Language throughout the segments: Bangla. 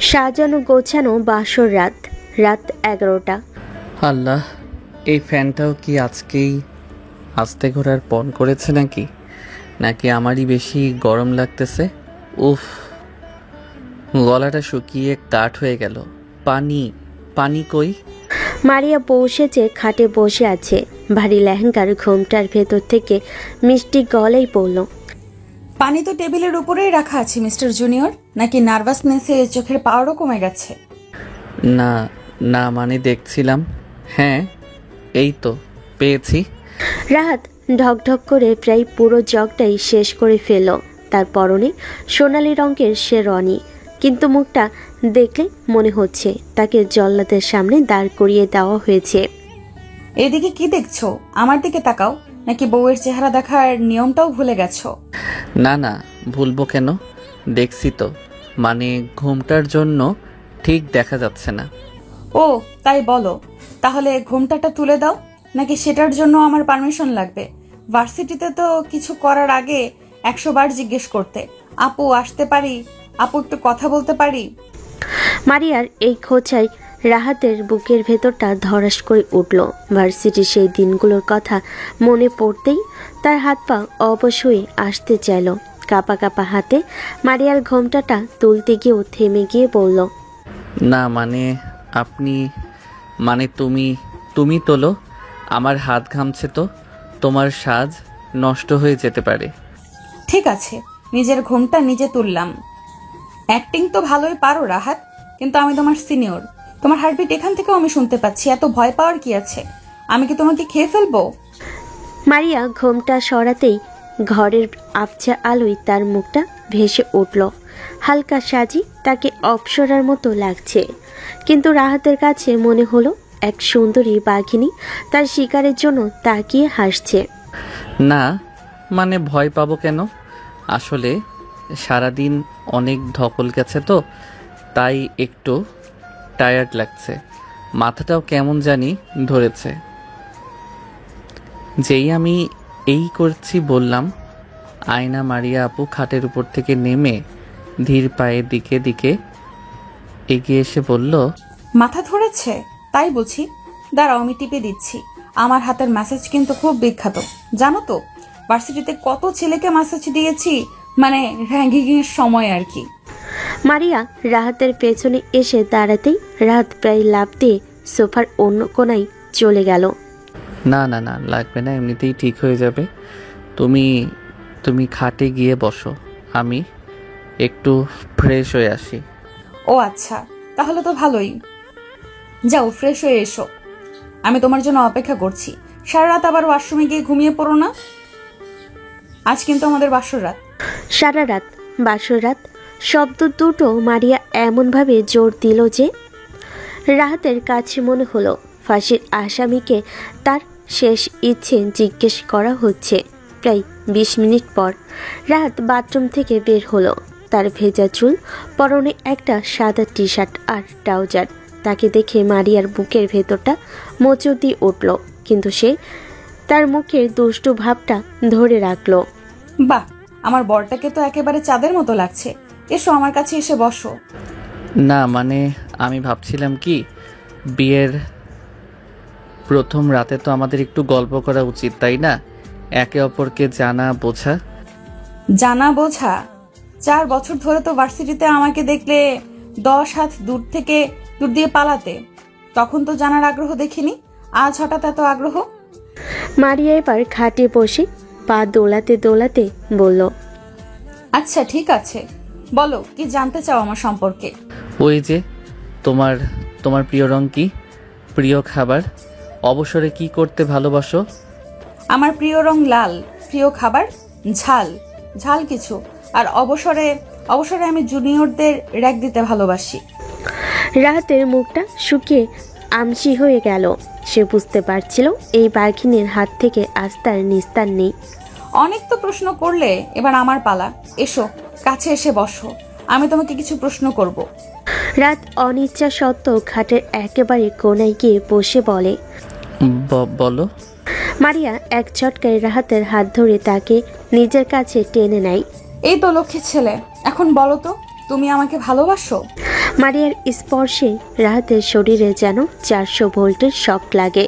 সাজানো গোছানো বাসর রাত। রাত 11টা। আল্লাহ, এই ফ্যানটাও কি আজকেই আস্তে ঘোরার পণ করেছে নাকি নাকি আমারই বেশি গরম লাগতেছে? উফ, গলাটা শুকিয়ে কাঠ হয়ে গেল। পানি পানি কই? মারিয়া বসেছে, খাটে বসে আছে। ভারী লেহেঙ্গার ঘোমটার ভেতর থেকে মিষ্টি গলেই পড়ল। পানি তো টেবিলের উপরেই রাখা আছে মিস্টার জুনিয়র। নাকি নার্ভাসনেসে চোখের পাওয়ারও কমে গেছে? না না, মানে দেখছিলাম। হ্যাঁ, এই তো পেয়েছি। রাহাত ঢকঢক করে প্রায় পুরো জগটাই শেষ করে ফেলল। তার পরনে সোনালি রঙের শেরওয়ানি, কিন্তু মুখটা দেখলে মনে হচ্ছে তাকে জল্লাদের সামনে দাঁড় করিয়ে দেওয়া হয়েছে। এদিকে কি দেখছো? আমার দিকে তাকাও। নাকি বউয়ের চেহারা দেখার নিয়মটাও ভুলে গেছো? না না, ভুলবো কেন? দেখছি তো, মানে ঘুমটার জন্য ঠিক দেখা যাচ্ছে না। ও তাই বলো, তাহলে ঘোমটাটা তুলে দাও। নাকি সেটার জন্য আমার পারমিশন লাগবে? ভার্সিটিতে তো কিছু করার আগে 100 বার জিজ্ঞেস করতে, আপু আসতে পারি, আপু একটু কথা বলতে পারি। মারিয়ার এই খোঁচায় রাহাতের বুকের ভেতরটা ধরাস করে উঠল। ভার্সিটির সেই দিনগুলোর কথা মনে পড়তেই তার হাত পা অবশ হয়ে আসতে চাইল। কাপা কাপা হাতে মারিয়ার ঘোমটাটা তুলতে গিয়েও থেমে গিয়ে বলল, না মানে আপনি, মানে তুমি তুমি তোলো। আমার হাত ঘামছে তো, তোমার সাজ নষ্ট হয়ে যেতে পারে। ঠিক আছে, নিজের ঘোমটা নিজে তুললাম। অ্যাক্টিং তো ভালোই পারো রাহাত, কিন্তু আমি তোমার সিনিয়র। তোমার হার্টবিট এখান থেকেও আমি শুনতে পাচ্ছি। এত ভয় পাওয়ার কি আছে? আমি কি তোমাকে খেয়ে ফেলবো? মারিয়া ঘোমটা সরাতেই ঘরের আবছা আলোয় তার মুখটা ভেসে উঠল। হালকা সাজি তাকে অপ্সরার মতো লাগছে, কিন্তু রাহাতের কাছে মনে হলো এক সুন্দরী বাঘিনী তার শিকারের জন্য তাকিয়ে হাসছে। না মানে ভয় পাবো কেন? আসলে সারাদিন অনেক ধকল গেছে তো, তাই একটু টায়ার্ড লাগছে। মাথাটাও কেমন জানি ধরেছে। যেই আমি এই করছি বললাম, আয়না মারিয়া আপু খাটের উপর থেকে নেমে ধীর পায়ে দিকে দিকে এগিয়ে এসে বলল, মাথা ধরেছে তাই বুঝি? দাঁড়াও, আমি টিপে দিচ্ছি। আমার হাতের ম্যাসেজ কিন্তু খুব বিখ্যাত, জানো তো? ভার্সিটিতে কত ছেলেকে ম্যাসেজ দিয়েছি, মানে র্যাঙ্কিং এর সময় আর কি। মারিয়া রাহাতের পেছনে এসে দাঁড়াতেই রাহাত প্রায় লাফ দিয়ে সোফার অন্য কোণায় চলে গেল। না না না, লাগবে না, এমনিতেই ঠিক হয়ে যাবে। তুমি তুমি খাটে গিয়ে বসো, আমি একটু ফ্রেশ হয়ে আসি। ও আচ্ছা, তাহলে তো ভালোই। যাও ফ্রেশ হয়ে এসো, আমি তোমার জন্য অপেক্ষা করছি। সারা রাত আবার ওয়াশরুমে গিয়ে ঘুমিয়ে পড়ো না। আজ কিন্তু আমাদের বাসর রাত। সারা রাত বাসর রাত শব্দ দুটো মারিয়া এমনভাবে জোর দিল যে রাহাতের কাছে মনে হলো ফাঁসির আসামিকে তার শেষ ইচ্ছে জিজ্ঞেস করা হচ্ছে। প্রায় 20 মিনিট পর রাহাত বাথরুম থেকে বের হলো। তার ভেজা চুল, পরনে একটা সাদা টি শার্ট আর ট্রাউজার। তাকে দেখে মারিয়ার বুকের ভেতরটা মোচড় দিয়ে উঠল, কিন্তু সে তার মুখের দুষ্টু ভাবটা ধরে রাখলো। বাহ, আমার বরটাকে তো একেবারে চাঁদের মতো লাগছে। এসো আমার কাছে এসে বসো। না মানে আমি ভাবছিলাম কি, বিয়ের প্রথম রাতে তো আমাদের একটু গল্প করা উচিত, তাই না? একে অপরকে জানা বোঝা। জানা বোঝা? 4 বছর ধরে তো ভার্সিটিতে আমাকে দেখলে 10 হাত দূর দিয়ে পালাতে। তখন তো জানার আগ্রহ দেখিনি, আজ হঠাৎ এত আগ্রহ? মারিয়া এবার খাটে বসে পা দোলাতে দোলাতে বলল, আচ্ছা ঠিক আছে, বলো কি জানতে চাও আমার সম্পর্কে? ওই যে তোমার তোমার প্রিয় রং কি, প্রিয় খাবার, অবসরে কি করতে ভালোবাসো? আমার প্রিয় রং লাল, প্রিয় খাবার ঝাল ঝাল কিছু, আর অবসরে আমি জুনিয়রদের র‍্যাক দিতে ভালোবাসি। রাহাতের মুখটা শুকিয়ে আমসি হয়ে গেল। সে বুঝতে পারছিল এই বাঘিনীর হাত থেকে আজ তার নিস্তার নেই। অনেক তো প্রশ্ন করলে, এবার আমার পালা। এসো কাছে এসে বসো, আমি তোমাকে কিছু প্রশ্ন করব। রাত অনিচ্ছা সত্ত্বেও খাটের একেবারে কোণায় গিয়ে বসে বলে, বলো। মারিয়া এক ঝটকায় রাহাতের হাত ধরে তাকে নিজের কাছে টেনে নেয়। এই তো লক্ষ্মী ছেলে, এখন বলো তো, তুমি আমাকে ভালোবাসো? মারিয়ার স্পর্শে রাহাতের শরীরে যেন 400 ভোল্টের শক লাগে।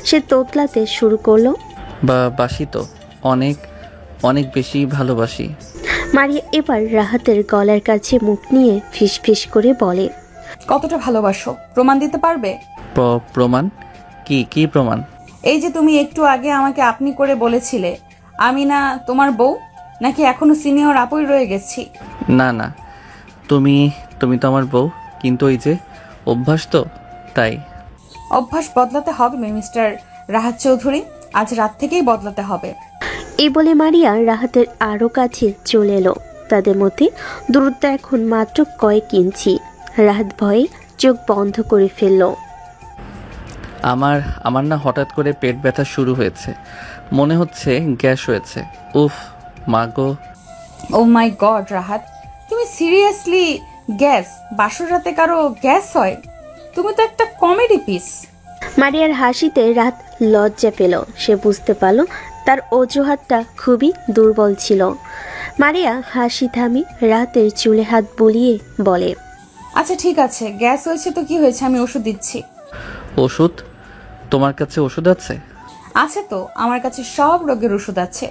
সে তোতলাতে শুরু করলো। বাসি তো, অনেক অনেক বেশি ভালোবাসি। মারিয়া এবার রাহাতের গলার কাছে মুখ নিয়ে ফিসফিস করে বলে, কতটা ভালোবাসো প্রমাণ দিতে পারবে? প্রমাণ? কি প্রমাণ? এই যে তুমি একটু আগে আমাকে আপনি করে বলেছিলে, আমি না তোমার বউ, নাকি এখনো সিনিয়র আপুই রয়ে গেছি? না, তুমি তো আমার বউ, কিন্তু ওই যে অভ্যাস তো, তাই। অভ্যাস বদলাতে হবে মিস্টার রাহাত চৌধুরী, আজ রাত থেকেই বদলাতে হবে। এই বলে মারিয়া রাহাতের আরো কাছে চলে এলো। তাদের মধ্যে দূরত্ব এখন মাত্র কয়েক ইঞ্চি। রাহাত ভয়ে চোখ বন্ধ করে ফেলল। আমার না হঠাৎ করে পেট ব্যথা শুরু হয়েছে, মনে হচ্ছে গ্যাস হয়েছে। উফ মা গো। ও মাই গড রাহাত, তুমি সিরিয়াসলি গ্যাস? বাসর রাতে কারো গ্যাস হয়? তুমি তো একটা কমেডি পিস। মারিয়ার হাসিতে রাত লজ্জা পেল। সে বুঝতে পারল তার অজুহাতটা খুবই দুর্বল ছিল। মারিয়া হাসি থামি রাতের চুলে হাত বুলিয়ে বলে, আচ্ছা ঠিক আছে, গ্যাস হয়েছে তো কি হয়েছে, আমি ওষুধ দিচ্ছি। ওষুধ? তোমার কাছে ওষুধ আছে? আছে তো, আমার কাছে সব রোগের ওষুধ আছে।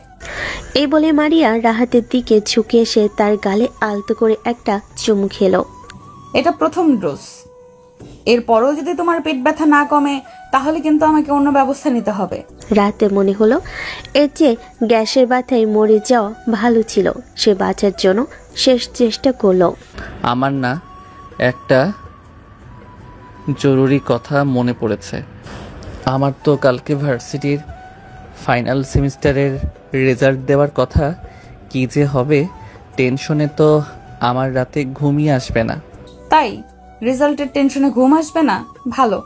এই বলে মারিয়া রাহাতের দিকে ঝুঁকে এসে তার গালে আলতো করে একটা চুমু খেলো। এটা প্রথম ডোজ, এরপরও যদি তোমার পেট ব্যথা না কমে তাহলে কিন্তু আমাকে অন্য ব্যবস্থা নিতে হবে। রাতে মনে হলো এর চেয়ে গ্যাসের ব্যথায় মরে যাওয়া ভালো ছিল। সে বাঁচার জন্য শেষ চেষ্টা করলো। আমার না একটা জরুরি কথা মনে পড়েছে। আমার তো কালকে ভার্সিটির ফাইনাল সেমিস্টারের রেজাল্ট দেওয়ার কথা। কি যে হবে, টেনশনে তো আমার রাতে ঘুমিয়ে আসবে না। তাই রেজাল্টের টেনশনে ঘুম আসবে না? ভালো,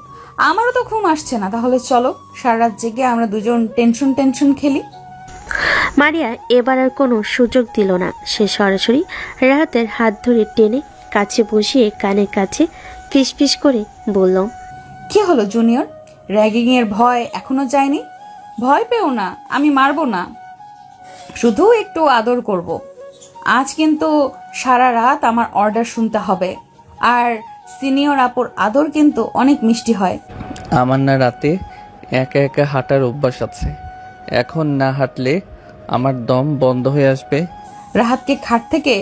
আমারও তো ঘুম আসছে না। তাহলে চলো সারা রাত জেগে আমরা দুজন টেনশন খেলি। মারিয়া এবার আর কোনো সুযোগ দিল না। সে সরাসরি রাহাতের হাত ধরে টেনে কাছে বসিয়ে কানের কাছে ফিসফিস করে বলল, কি হলো জুনিয়র, র্যাগিং এর ভয় এখনো যায়নি? ভয় পেও না, আমি মারবো না, শুধু একটু আদর করব। আজ কিন্তু সারা রাত আমার অর্ডার শুনতে হবে। আর সিনিয়র আপুর আদর কিন্তু অনেক মিষ্টি হয়। আমার না রাতে একা একা হাঁটার অভ্যাস আছে, এখন না হাঁটলে আমার দম বন্ধ হয়ে আসবে। রাহাতকে খাট থেকে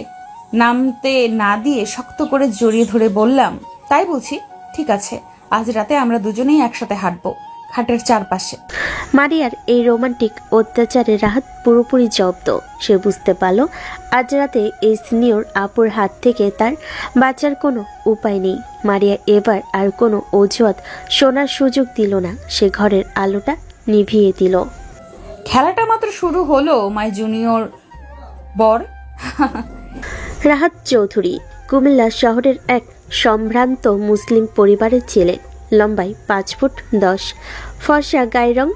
নামতে না দিয়ে শক্ত করে জড়িয়ে ধরে বললাম, তাই বলছি, ঠিক আছে, আজ রাতে আমরা দুজনেই একসাথে হাঁটবো খাটের চারপাশে। মারিয়ার এই রোমান্টিক অত্যাচারে রাহাত পুরোপুরি জব্দ। সে বুঝতে পারল আজ রাতে এই সিনিয়র আপুর হাত থেকে তার বাঁচার কোনো উপায় নেই। মারিয়া এবার আর কোনো অজুহাত শোনার সুযোগ দিল না। সে ঘরের আলোটা নিভিয়ে দিল। খেলাটা মাত্র শুরু হলো মাই জুনিয়র বর। রাহাত চৌধুরী কুমিল্লা শহরের এক সম্ভ্রান্ত মুসলিম পরিবারের ছেলে। লম্বায় 5 ফুট 10, ফর্সা গায়ের রং,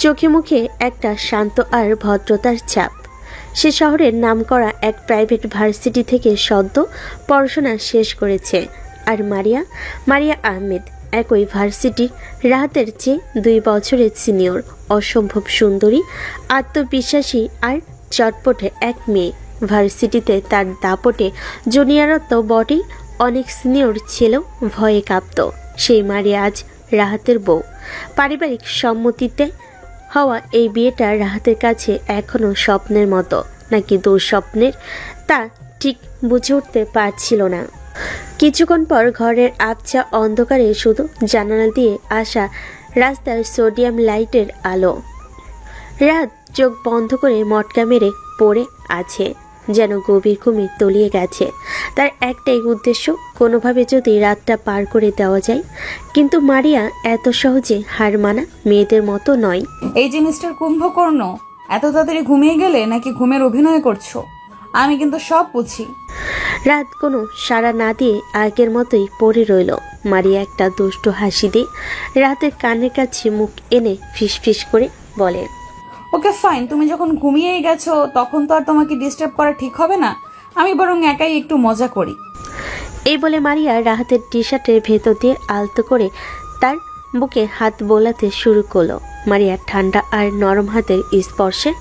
চোখে মুখে একটা শান্ত আর ভদ্রতার ছাপ। সে শহরের নামকরা এক প্রাইভেট ভার্সিটি থেকে সদ্য পড়াশোনা শেষ করেছে। আর মারিয়া আহমেদ একই ভার্সিটির রাহাতের চেয়ে 2 বছরের সিনিয়র। অসম্ভব সুন্দরী, আত্মবিশ্বাসী আর চটপটে এক মেয়ে। ভার্সিটিতে তার দাপটে জুনিয়ররা তো বটেই, অনেক সিনিয়র ছেলেও ভয়ে কাঁপত। সেই মারিয়া আজ রাহাতের বউ। পারিবারিক সম্মতিতে হওয়া এই বিয়েটা রাহাতের কাছে এখনো স্বপ্নের মতো নাকি দুঃস্বপ্নের, তা ঠিক বুঝে উঠতে পারছিল না। কিছুক্ষণ পর ঘরের আবছা অন্ধকারে শুধু জানালা দিয়ে আসা রাস্তার সোডিয়াম লাইটের আলো। রাহাত চোখ বন্ধ করে মটকা মেরে পড়ে আছে, যেন গভীর ঘুমে তলিয়ে গেছে। তার একটাই উদ্দেশ্য, কোনোভাবে যদি রাতটা পার করে দেওয়া যায়। কিন্তু মারিয়া এত সহজে হার মানা মেয়েদের মতো নয়। এই যে মিস্টার কুম্ভকর্ণ, এত তাড়াতাড়ি ঘুমিয়ে গেলে নাকি ঘুমের অভিনয় করছো? আমি কিন্তু সব বুঝি। রাত কোনো সাড়া না দিয়ে আগের মতোই পড়ে রইল। মারিয়া একটা দুষ্টু হাসি দিয়ে রাতের কানের কাছে মুখ এনে ফিসফিস করে বলে, ওকে ফাইন, তুমি যখন ঘুমিয়েই গেছো তখন তো আর তোমাকে ডিস্টার্ব করা ঠিক হবে না। আমি বরং একাই একটু মজা করি। এই বলে মারিয়া রাহাতের টি শার্টের ভেতর দিয়ে আলতো করে তার বুকে হাত বোলাতে শুরু করলো। মারিয়ার ঠান্ডা আর নরম হাতের স্পর্শে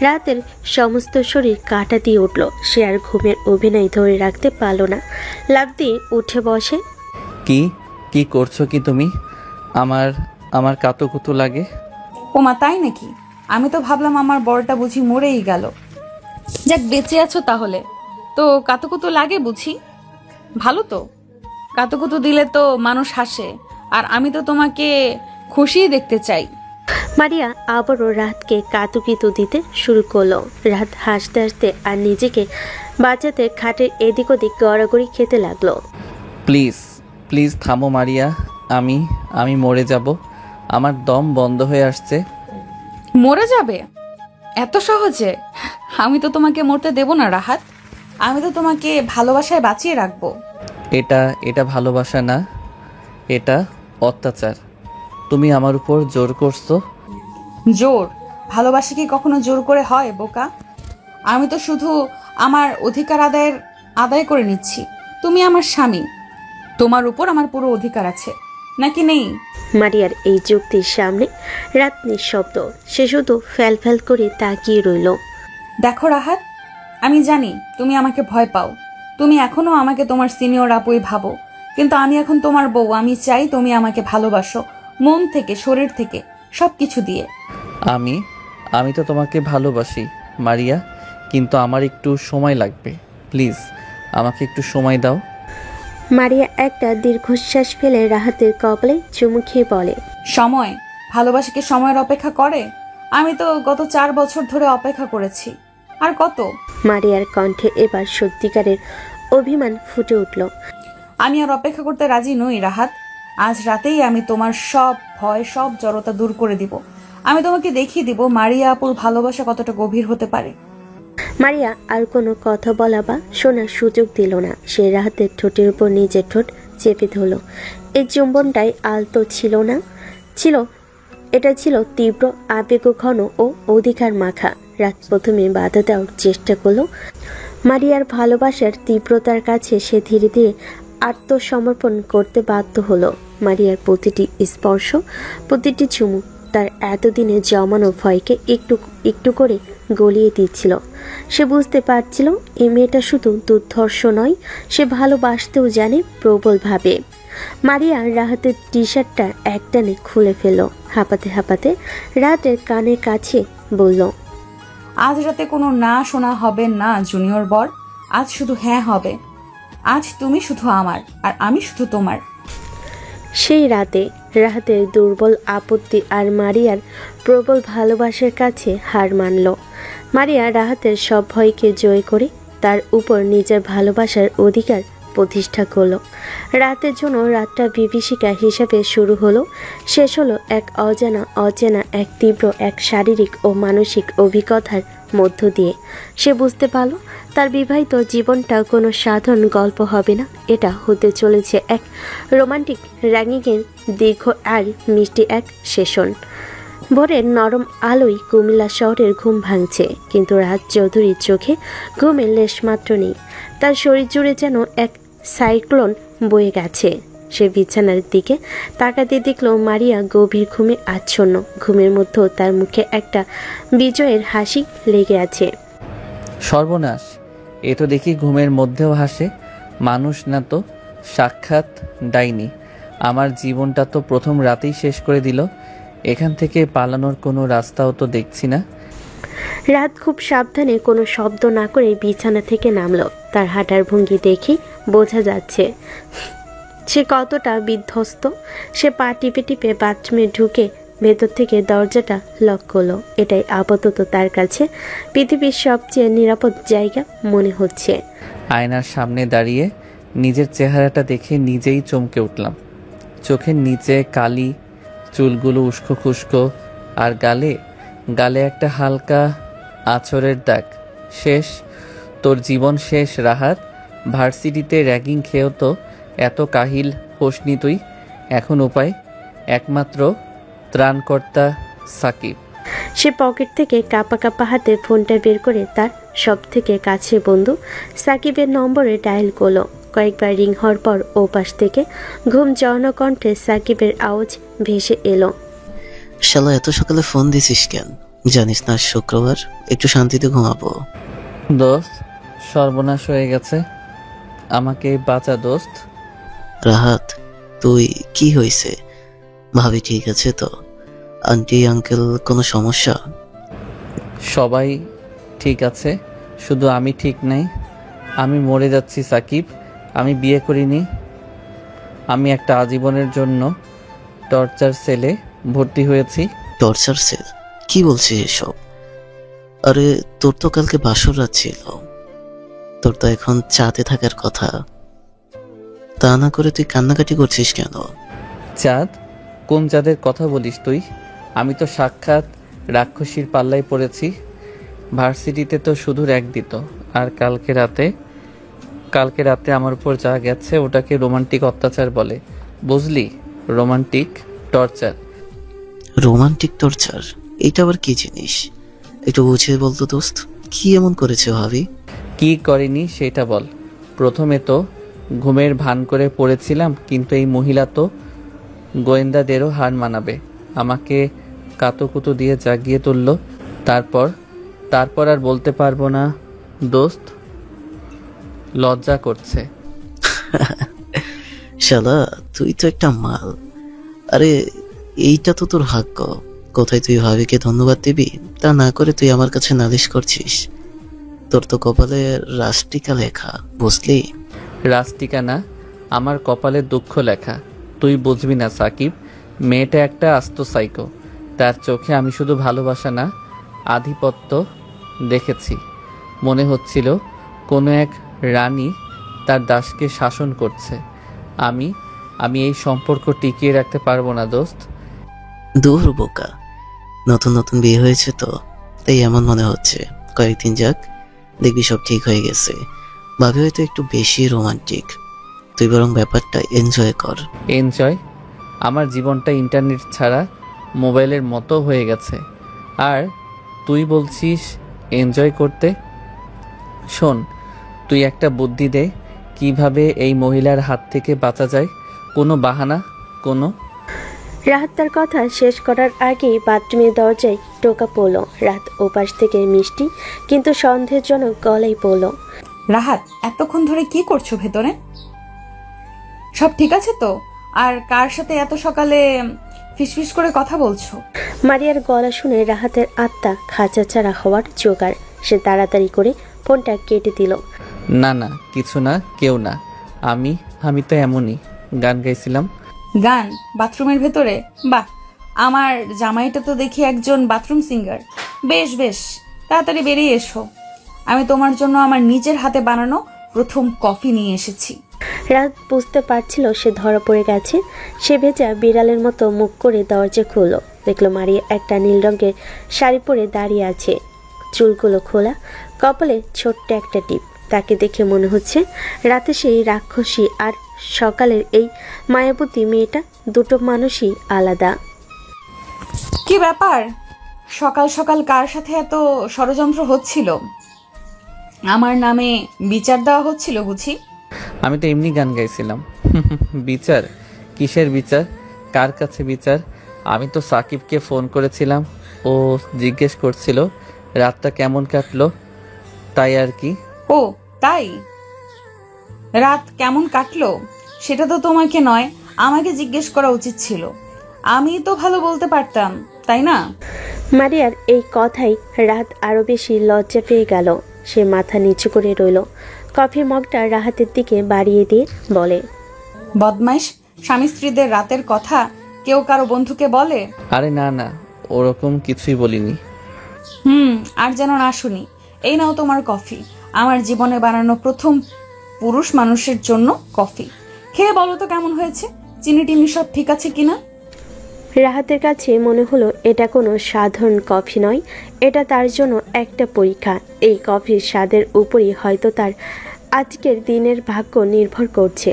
রাতের সমস্ত শরীর কাঁটা দিয়ে উঠল। সে আর ঘুমের অভিনয় ধরে রাখতে পারল না, লাফ দিয়ে উঠে বসে। কি কি করছো কি তুমি? আমার আমার কাতুকুতু লাগে। ওমা, তাই নাকি? আমি তো ভাবলাম আমার বরটা বুঝি মরেই গেল। যাক, বেঁচে আছো তাহলে। তো কাতুকুতু লাগে বুঝি? ভালো তো। কাতুকুতু দিলে তো মানুষ হাসে, আর আমি তো তোমাকে খুশিই দেখতে চাই। মারিয়া আবারও রাতকে কাতুকিতু দিতে শুরু করলো। রাত হাসতে হাসতে আর নিজেকে বাঁচাতে খাটের এদিক ওদিক গড়াগড়ি খেতে লাগলো। প্লিজ প্লিজ থামো মারিয়া, আমি আমি মরে যাব। আমার দম বন্ধ হয়ে আসছে। মরে যাবে এত সহজে? আমি তো তোমাকে মরতে দেব না রাহাত। আমি তো তোমাকে ভালোবাসায় বাঁচিয়ে রাখবো। এটা এটা ভালোবাসা না, এটা অত্যাচার। তুমি আমার উপর জোর করছো। জোর? ভালোবাসা কি কখনো জোর করে হয় বোকা? আমি তো শুধু আমার অধিকার আদায় করে নিচ্ছি। তুমি আমার স্বামী, তোমার উপর আমার পুরো অধিকার আছে, নাকি নেই? মারিয়ার এই যুক্তির সামনে রাত নিঃশব্দ। সে শুধু ফ্যাল ফ্যাল করে তাকিয়ে রইল। দেখো রাহাত, আমি জানি তুমি আমাকে ভয় পাও। তুমি এখনো আমাকে তোমার সিনিয়র আপুই ভাবো, কিন্তু আমি এখন তোমার বউ। আমি চাই তুমি আমাকে ভালোবাসো, মন থেকে, শরীর থেকে, সবকিছু দিয়ে। আমি আমি তো তোমাকে ভালোবাসি মারিয়া, কিন্তু আমার একটু সময় লাগবে। প্লিজ আমাকে একটু সময় দাও। মারিয়া একটা দীর্ঘশ্বাস ফেলে রাহাতের কপালে চুমু খেয়ে বলে, সময়? ভালোবাসা কি সময়ের অপেক্ষা করে? আমি তো গত 4 বছর ধরে অপেক্ষা করেছি। আর কত? মারিয়ার কণ্ঠে এবার সত্যিকারের অভিমান ফুটে উঠল। আমি আর অপেক্ষা করতে রাজি নই রাহাত। আজ রাতেই আমি তোমার সব ভয়, সব জড়তা দূর করে দিব। আমি তোমাকে দেখিয়ে দিব মারিয়া আপুর ভালোবাসা কতটা গভীর হতে পারে। মারিয়া আর কোনো কথা বলা বা শোনার সুযোগ দিল না। সে রাহাতের ঠোঁটের উপর নিজের ঠোঁট চেপে ধরল। এই চুম্বনটাই আলতো ছিল না, এটা ছিল তীব্র, আবেগঘন ও অধিকার মাখা। রাত প্রথমে বাধা দেওয়ার চেষ্টা করলো। মারিয়ার ভালোবাসার তীব্রতার কাছে সে ধীরে ধীরে আত্মসমর্পণ করতে বাধ্য হলো। মারিয়ার প্রতিটি স্পর্শ, প্রতিটি চুমু তার এতদিনে জমানো ভয়কে একটু একটু করে গলিয়ে দিচ্ছিল। সে বুঝতে পারছিল এই মেয়েটা শুধু দুর্ধর্ষ নয়, সে ভালোবাসতেও জানে প্রবলভাবে। মারিয়া রাহাতের টি শার্টটা একটানে খুলে ফেলল। হাঁপাতে হাঁপাতে রাতের কানের কাছে বলল, আজ রাতে কোনো না শোনা হবে না জুনিয়র বর। আজ শুধু হ্যাঁ হবে। আজ তুমি শুধু আমার, আর আমি শুধু তোমার। সেই রাতে রাহাতের দুর্বল আপত্তি আর মারিয়ার প্রবল ভালোবাসার কাছে হার মানল। মারিয়া রাহাতের সব ভয়কে জয় করে তার উপর নিজের ভালোবাসার অধিকার প্রতিষ্ঠা করল। রাতের জন্য রাতটা বিভীষিকা হিসাবে শুরু হলো, শেষ হলো এক অচেনা এক তীব্র, এক শারীরিক ও মানসিক অভিজ্ঞতার মধ্য দিয়ে। সে বুঝতে পারল তার বিবাহিত জীবনটা কোনো সাধারণ গল্প হবে না, এটা হতে চলেছে এক রোমান্টিক র্যাঙ্গিংয়ের দীর্ঘ আর মিষ্টি এক সেশন। ভোরের নরম আলোয় কুমিল্লা শহরের ঘুম ভাঙছে, কিন্তু রাজ চৌধুরীর চোখে ঘুমের লেশমাত্র নেই। তার শরীর জুড়ে যেন এক সাইক্লোন বয়ে গেছে। সে বিছানার দিকে তাকাতে দেখল মারিয়া গভীর ঘুমে আচ্ছন্ন। ঘুমের মধ্যেও তার মুখে একটা বিজয়ের হাসি লেগে আছে। সর্বনাশ, এ তো দেখি ঘুমের মধ্যেও হাসে। মানুষ না তো, সাক্ষাৎ ডাইনি। আমার জীবনটা তো প্রথম রাতেই শেষ করে দিল। এখান থেকে পালানোর কোনো রাস্তাও তো দেখছি না। রাত খুব সাবধানে কোনো শব্দ না করে বিছানা থেকে নামলো। তার হাঁটার ভঙ্গি দেখে বোঝা যাচ্ছে সে কতটা বিধ্বস্ত। সে পা টিপে টিপে বাথরুমে ঢুকে ভেতর থেকে দরজাটা লক করলো। এটাই আপাতত তার কাছে পৃথিবীর সবচেয়ে নিরাপদ জায়গা মনে হচ্ছে। আয়নার সামনে দাঁড়িয়ে নিজের চেহারাটা দেখে নিজেই চমকে উঠলাম। চোখের নিচে কালি, চুলগুলো উস্কো খুস্কো, আর গালে একটা হালকা আঁচড়ের দাগ। শেষ, তোর জীবন শেষ রাহাত। ভার্সিটিতে র্যাগিং খেয়েও তো এত কাহিল হোসনি তুই। এখন উপায় একমাত্র ত্রাণকর্তা সাকিব। সে পকেট থেকে কাঁপা কাঁপা হাতে ফোনটা বের করে তার সব থেকে কাছে বন্ধু সাকিবের নম্বরে ডায়াল করলো। কয়েকবার রিং হওয়ার পর ওপাশ থেকে ঘুম জড়ানো কণ্ঠে সাকিবের আওয়াজ ভেসে এলো। শালা এত সকালে ফোন দিছিস কেন? জানিস না আজ শুক্রবার, একটু শান্তিতে ঘুমাবো। দোস্ত, সর্বনাশ হয়ে গেছে, আমাকে বাঁচা দোস্ত। রাহাত, তুই কি হয়েছে? ভাবি ঠিক আছে তো? আন্টি আঙ্কেল কোনো সমস্যা? সবাই ঠিক আছে, শুধু আমি ঠিক নাই। আমি মরে যাচ্ছি সাকিব, আমি বিয়ে করিনি। আমি একটা আজীবনের জন্য টর্চার সেলে ভর্তি হয়েছি। Torture sell? কি বলছিস এসব? আরে তোর তো কালকে বাসর রাত ছিল, তোর তো এখন চাঁদে থাকার কথা। তা না করে তুই কান্নাকাটি করছিস কেন? চাঁদ? কোন চাঁদের কথা বলিস তুই? আমি তো সাক্ষাৎ রাক্ষসীর পাল্লায় পড়েছি। ভার্সিটিতে তো শুধু র্যাক দিত, আর কালকে রাতে আমার উপর যা গেছে ওটাকে রোমান্টিক অত্যাচার বলে, বুঝলি? Romantic torture. Romantic torture? এটা আবার কি জিনিস? একটু বুঝিয়ে বলতো দোস্ত, কি এমন করেছে ভাবি? কি করিনি সেটা বল। প্রথমে তো ঘুমের ভান করে পড়েছিলাম, কিন্তু এই মহিলা তো গোয়েন্দাদেরও হার মানাবে, আমাকে কাতুকুতু দিয়ে জাগিয়ে তুলল। তারপর আর বলতে পারবো না দোস্ত, লজ্জা করছে। শালা তুই তো একটা মাল। আরে এইটা তো তোর ভাগ্য। কোথায় তুই ভাবিকে ধন্যবাদ দিবি, তা না করে তুই আমার কাছে নালিশ করছিস। তোর তো কপালে রাষ্ট্রিকা লেখা, বুঝলি? রাস্টিকা না, আমার কপালে দুঃখ লেখা। তুই বুঝবি না সাকিব, মেয়েটা একটা আস্ত সাইকো। তার চোখে আমি শুধু ভালোবাসা না, আধিপত্য দেখেছি। মনে হচ্ছিল কোনো এক রানী তার দাসকে শাসন করছে। আমি এই সম্পর্ক টিকিয়ে রাখতে পারবো না দোস্ত। দূর বোকা, নতুন নতুন বিয়ে হয়েছে তো, তাই এমন মনে হচ্ছে। কয়েকদিন যাক, দেখবি সব ঠিক হয়ে গেছে। ভাবি হয়তো একটু বেশি রোমান্টিক, তুই বরং ব্যাপারটা এনজয় কর। এনজয়? আমার জীবনটা ইন্টারনেট ছাড়া মোবাইলের মতো হয়ে গেছে, আর তুই বলছিস এনজয় করতে? শোন, তুই একটা বুদ্ধি দে, কিভাবে এই মহিলার হাত থেকে বাঁচা যায়। কোনো বাহানা, কোনো? রাহাত তার কথা শেষ করার আগেই বাথরুমের দরজায় টোকা পড়ল। রাত ওপাশ থেকে মিষ্টি কিন্তু সন্দেহজনক গলায় পড়ল। রাহাত, এতক্ষণ ধরে কি করছো ভেতরে? সব ঠিক আছে তো? আর কার সাথে এত সকালে ফিসফিস করে কথা বলছো? মারিয়ার গলা শুনে রাহাতের আত্মা খাঁচাছাড়া হওয়ার জোগাড়। সে তাড়াতাড়ি করে ফোনটা কেটে দিল। না না, কিছু না, কেউ না। আমি তো এমনই গান গাইছিলাম। গান বাথরুমের ভেতরে? বাহ, আমার জামাইটা তো দেখি একজন বাথরুম সিঙ্গার। বেশ বেশ, তাড়াতাড়ি বেরিয়ে এসো। আমি তোমার জন্য আমার নিজের হাতে বানানো প্রথম কফি নিয়ে এসেছি। রাত বুঝতে পারছিল সে ধরা পড়ে গেছে। সে ভেজা বিড়ালের মতো মুখ করে দরজা খুলল। দেখলো মারিয়া একটা নীল রঙের শাড়ি পরে দাঁড়িয়ে আছে, চুলগুলো খোলা, কপালে ছোট্ট একটা টিপ। তাকে দেখে মনে হচ্ছে রাতে সেই রাক্ষসী আর সকালের এই মায়াবতী মেয়েটা, দুটো মানুষই আলাদা। কি ব্যাপার, সকাল সকাল কার সাথে এত ষড়যন্ত্র হচ্ছিল? আমার নামে বিচার দেওয়া হচ্ছিল বুঝি? আমি তো এমনি গান গাইছিলাম। বিচার? কিসের বিচার? কার কাছে বিচার? আমি তো সাকিবকে ফোন করেছিলাম, ও জিজ্ঞেস করছিল রাতটা কেমন কাটলো, তাই আর কি। ও তাই? রাত কেমন কাটলো সেটা তো তোমাকে নয়, আমাকে জিজ্ঞেস করা উচিত ছিল। আমি তো ভালো বলতে পারতাম, তাই না? মারিয়ার এই কথাই রাত আরো বেশি লজ্জা পেয়ে গেল। সে মাথা নিচু করে রইল। কফির মগটা রাহাতের দিকে বাড়িয়ে দিয়ে বলে, বদমাইশ, স্বামী স্ত্রীদের রাতের কথা কেউ কারো বন্ধুকে বলে? আরে না না, ওরকম কিছুই বলিনি। আর যেন না শুনি। এই নাও তোমার কফি, আমার জীবনে বানানো প্রথম পুরুষ মানুষের জন্য কফি। খেয়ে বলো তো কেমন হয়েছে, চিনি টিনি সব ঠিক আছে কিনা? রাহাতের কাছে মনে হলো এটা কোনো সাধারণ কফি নয়, এটা তার জন্য একটা পরীক্ষা। এই কফির স্বাদের উপরই হয়তো তার আজকের দিনের ভাগ্য নির্ভর করছে।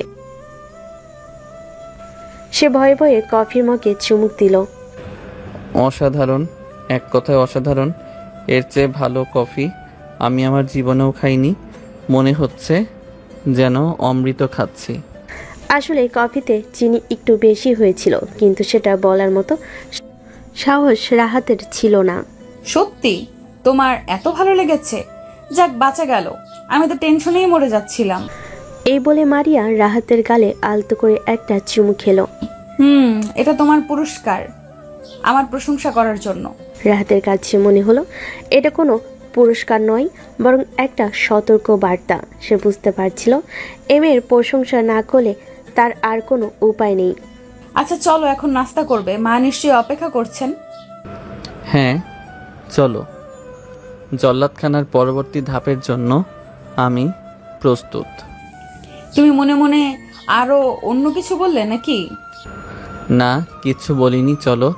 সে ভয়ে ভয়ে কফির মগে চুমুক দিল। অসাধারণ, এক কথায় অসাধারণ। এর চেয়ে ভালো কফি আমি আমার জীবনেও খাইনি। মনে হচ্ছে যেন অমৃত খাচ্ছি। আসলে কফিতে চিনি একটু বেশি হয়েছিল, কিন্তু সেটা বলার মতো সাহস রাহাতের ছিল না। সত্যি তোমার এত ভালো লেগেছে? যাক, বাঁচা গেল, আমি তো টেনশনেই মরে যাচ্ছিলাম। এই বলে মারিয়া রাহাতের গালে আলতো করে একটা চুমু খেলো। এটা তোমার পুরস্কার আমার প্রশংসা করার জন্য। রাহাতের কাছে মনে হলো এটা কোনো পুরস্কার নয়, বরং একটা সতর্ক বার্তা। সে বুঝতে পারছিল এমের প্রশংসা না করলে তার আর কোনো উপায় নেই। আচ্ছা চলো, এখন নাস্তা করবে, মা নিশ্চয়ই অপেক্ষা করছেন। হ্যাঁ চলো, জল্লাদখানার পরবর্তী ধাপের জন্য আমি প্রস্তুত। তুমি মনে মনে আরো অন্য কিছু বললে নাকি? না, কিচ্ছু বলিনি। চলো।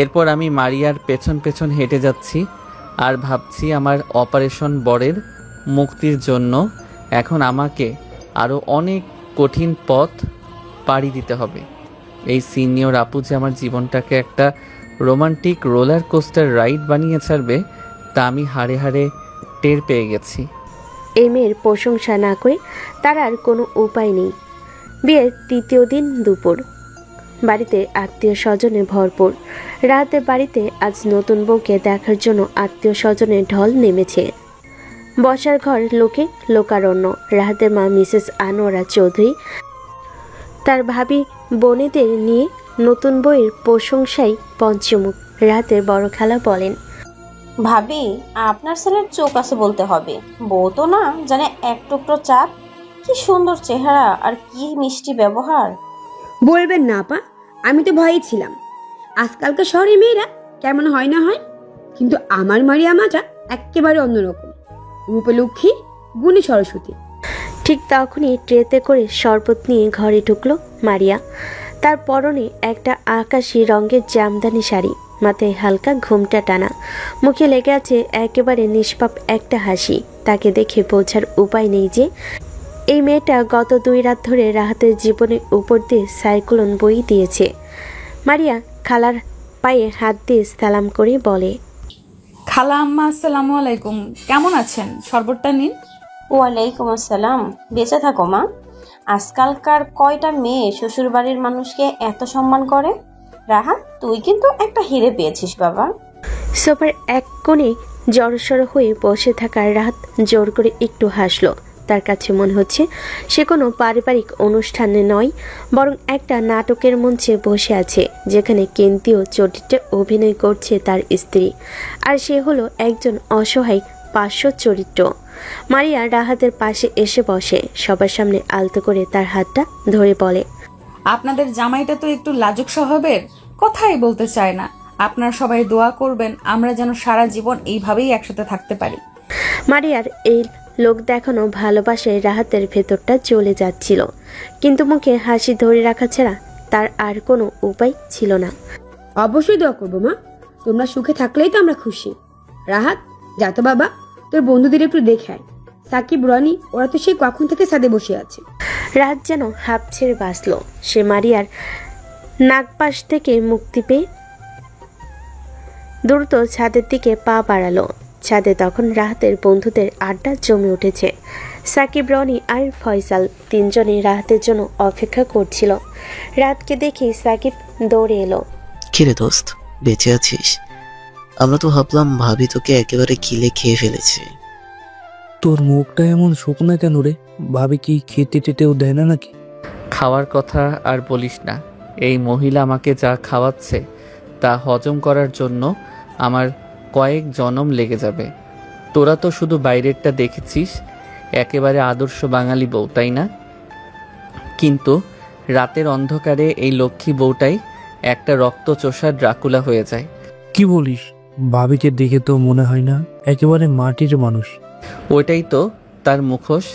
এরপর আমি মারিয়ার পেছন পেছন হেঁটে যাচ্ছি আর ভাবছি আমার অপারেশন বরের মুক্তির জন্য এখন আমাকে আরও অনেক কঠিন পথ পাড়ি দিতে হবে। এই সিনিয়র আপু যে আমার জীবনটাকে একটা রোমান্টিক রোলার কোস্টার রাইড বানিয়ে ছাড়বে তা আমি হাড়ে হাড়ে টের পেয়ে গেছি। এমের প্রশংসা না করে তার আর কোনো উপায় নেই। বিয়ের তৃতীয় দিন দুপুর, বাড়িতে আত্মীয় স্বজনে ভরপুর। রাহাতের বাড়িতে আজ নতুন বউকে দেখার জন্য আত্মীয় স্বজনের ঢল নেমেছে। বসার ঘর লোকে লোকারণ্য। রাহাতের মা মিসেস আনোয়ারা চৌধুরী তার ভাবি বোনেদের নিয়ে নতুন বউয়ের প্রশংসায় পঞ্চমুখ। রাহাতের বড় খালা বলেন, ভাবি, আপনার ছেলের চোখ আছে বলতে হবে। বউ তো না জানে এক টুকরো চাঁদ। কি সুন্দর চেহারা আর কি মিষ্টি ব্যবহার। বলবেন না আপা, আমি তো ভয়েই ছিলাম। আজকালকার শহরে মেয়েরা কেমন হয় না হয়, কিন্তু আমার মারিয়া মাটা একেবারে অন্যরকম। রূপে লক্ষ্মী, গুণী সরস্বতী। ঠিক তখনই ট্রেতে করে শরবত নিয়ে ঘরে ঢুকলো মারিয়া। তার পরনে একটা আকাশি রঙের জামদানি শাড়ি, মাথায় হালকা ঘুমটা টানা, মুখে লেগে আছে একেবারে নিষ্পাপ একটা হাসি। তাকে দেখে বোঝার উপায় নেই যে এই মেয়েটা গত 2 রাত ধরে রাহাতের জীবনের উপর দিয়ে সাইক্লোন বই দিয়েছে। মারিয়া খালার পায়ে হাত দিয়ে সালাম করে বলে, খালা আম্মা, আসসালামু আলাইকুম, কেমন আছেন? শরবতটা নিন। ওয়ালাইকুম আসসালাম। বেঁচে থাকো মা। আজকালকার কয়টা মেয়ে শ্বশুর বাড়ির মানুষকে এত সম্মান করে? রাহা, তুই কিন্তু একটা হিরে পেয়েছিস বাবা। সোফার এক কোণে জড়সড় হয়ে বসে থাকা রাহাত জোর করে একটু হাসলো। তার কাছে মনে হচ্ছে সে কোনো পারিবারিক অনুষ্ঠানে নয়, বরং একটা নাটকের মঞ্চে বসে আছে, যেখানে কেন্দ্রীয় চরিত্রে অভিনয় করছে তার স্ত্রী, আর সে হলো একজন অসহায় পার্শ্ব চরিত্র। মারিয়া রাহাতের পাশে এসে বসে, সবার সামনে আলতো করে তার হাতটা ধরে বলে, আপনাদের জামাইটা তো একটু লাজুক স্বভাবের, কথাই বলতে চায় না। আপনারা সবাই দোয়া করবেন আমরা যেন সারা জীবন এইভাবেই একসাথে থাকতে পারি। মারিয়ার এই লোক দেখানো ভালোবাসায় রাহাতের ভেতরটা চলে যাচ্ছিল, কিন্তু মুখে হাসি ধরে রাখা ছাড়া তার আর কোনো উপায় ছিল না। অবশ্যই দোয়া করবো মা, তোমরা সুখে থাকলেই তো আমরা খুশি। রাহাত, যা তো বাবা, তোর বন্ধুদের একটু দেখে আয়। সাকিব, রনি, ওরা তো সেই কখন থেকে ছাদে বসে আছে। রাত যেন হাঁপ ছেড়ে বাঁচল। সে মারিয়ার নাগপাশ থেকে মুক্তি পেয়ে দ্রুত ছাদের দিকে পা বাড়ালো। ছাদে তখন রাহাতের বন্ধুদের আড্ডা জমে উঠেছে। সাকিব, রনি আর ফয়সাল তিনজনই রাহাতের জন্য অপেক্ষা করছিল। রাতকে দেখে সাকিব দৌড়ে এলো। কিরে দোস্ত, বেঁচে আছিস? আমরা তো ভাবলাম ভাবি তোকে একেবারে কিলে খেয়ে ফেলেছে। তোর মুখটা এমন শুকনা কেন রে? ভাবি কি খেতে টেতেও দেয় না নাকি? খাওয়ার কথা আর বলিস না। এই মহিলা আমাকে যা খাওয়াচ্ছে তা হজম করার জন্য আমার কয়েক জনম লেগে যাবে। তোরা তো শুধু বাইরেরটা দেখেছিস, একেবারে আদর্শ বাঙালি বউ, তাই না? কিন্তু রাতের অন্ধকারে এই লক্ষ্মী বউটাই একটা রক্তচোষা ড্রাকুলা হয়ে যায়। কি বলিস? ভাবিকে দেখে তো মনে হয় না, একেবারে মাটির মানুষ। ওইটাই তো তার মুখোশ।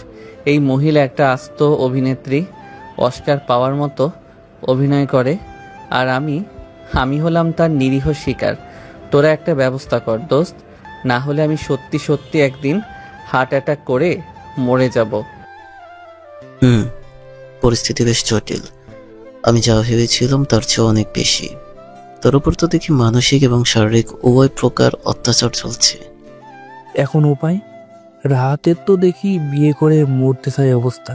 এই মহিলা একটা আস্ত অভিনেত্রী, অস্কার পাওয়ার মতো অভিনয় করে, আর আমি হলাম তার নিরীহ শিকার। তোরা একটা ব্যবস্থা কর দোস্ত, না হলে আমি সত্যি সত্যি একদিন হার্ট অ্যাটাক করে মরে যাব। পরিস্থিতি বেশ জটিল। আমি যা ভেবেছিলাম তার চেয়ে অনেক বেশি। তোর উপর তো দেখি মানসিক এবং শারীরিক উভয় প্রকার অত্যাচার চলছে। এখন উপায়? রাতের তো দেখি বিয়ে করে মরতে চাই অবস্থা।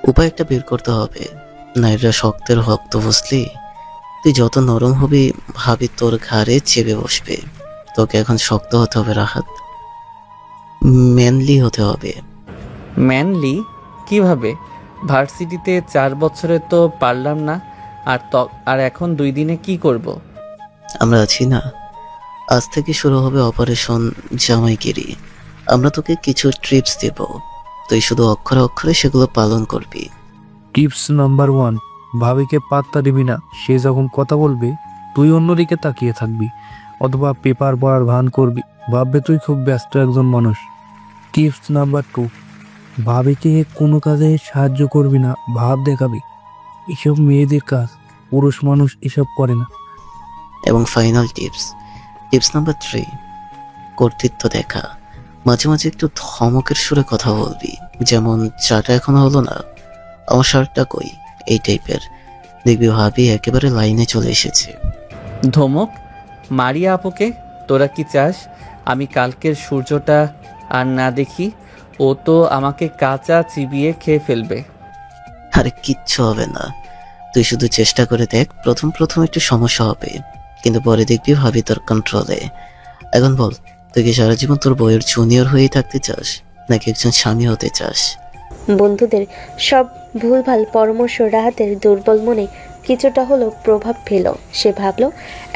উপায় একটা বের করতে হবে। নাইরা শক্তের ভক্ত বুঝলি? তুই যত নরম হবি ভাবি তোর ঘাড়ে চেপে বসবে। তোকে এখন শক্ত হতে হবে রাহাত, ম্যানলি হতে হবে। ম্যানলি কিভাবে? ভার্সিটিতে 4 বছরে তো পারলাম না, আর এখন 2 দিনে কি করব? আমরা আছি না? আজ থেকে শুরু হবে অপারেশন জামাইগিরি। আমরা তোকে কিছু ট্রিপস দেব, তুই শুধু অক্ষরে অক্ষরে সেগুলো পালন করবি। টিপস নাম্বার 1, ভাবিকে পাত্তা দিবি না। সে যখন কথা বলবে তুই অন্যদিকে তাকিয়ে থাকবি অথবা পেপার পড়ার ভান করবি, ভাববে তুই খুব ব্যস্ত একজন মানুষ। টিপস নাম্বার 2, ভাবিকে কোনো কাজে সাহায্য করবি না, ভাব দেখাবি। এসব মেয়েদের কাজ, পুরুষ মানুষ এসব করে না। এবং ফাইনাল টিপস নাম্বার 3, কর্তৃত্ব দেখা। মাঝে মাঝে একটু ধমকের সুরে কথা বলবি, যেমন চাটা এখনো হলো না, আমার শার্টটা কই, এই টাইপের। দেখবি ভাবি একেবারে লাইনে চলে এসেছে। ধমক? মারিয়া আপুকে? তোরা কি চাস আমি কালকের সূর্যটা আর না দেখি? ও তো আমাকে কাঁচা চিবিয়ে খেয়ে ফেলবে। আরে কিচ্ছু হবে না, তুই শুধু চেষ্টা করে দেখ। প্রথম একটু সমস্যা হবে, কিন্তু পরে দেখবি ভাবি তোর কন্ট্রোলে। এখন বল, তুই কি সারা জীবন তোর বইয়ের জুনিয়র হয়েই থাকতে চাস, নাকি একজন স্বামী হতে চাস? বন্ধুদের সব ভুলভাল পরামর্শ রাহাতের দুর্বল মনে কিছুটা হলেও প্রভাব ফেল। সে ভাবল,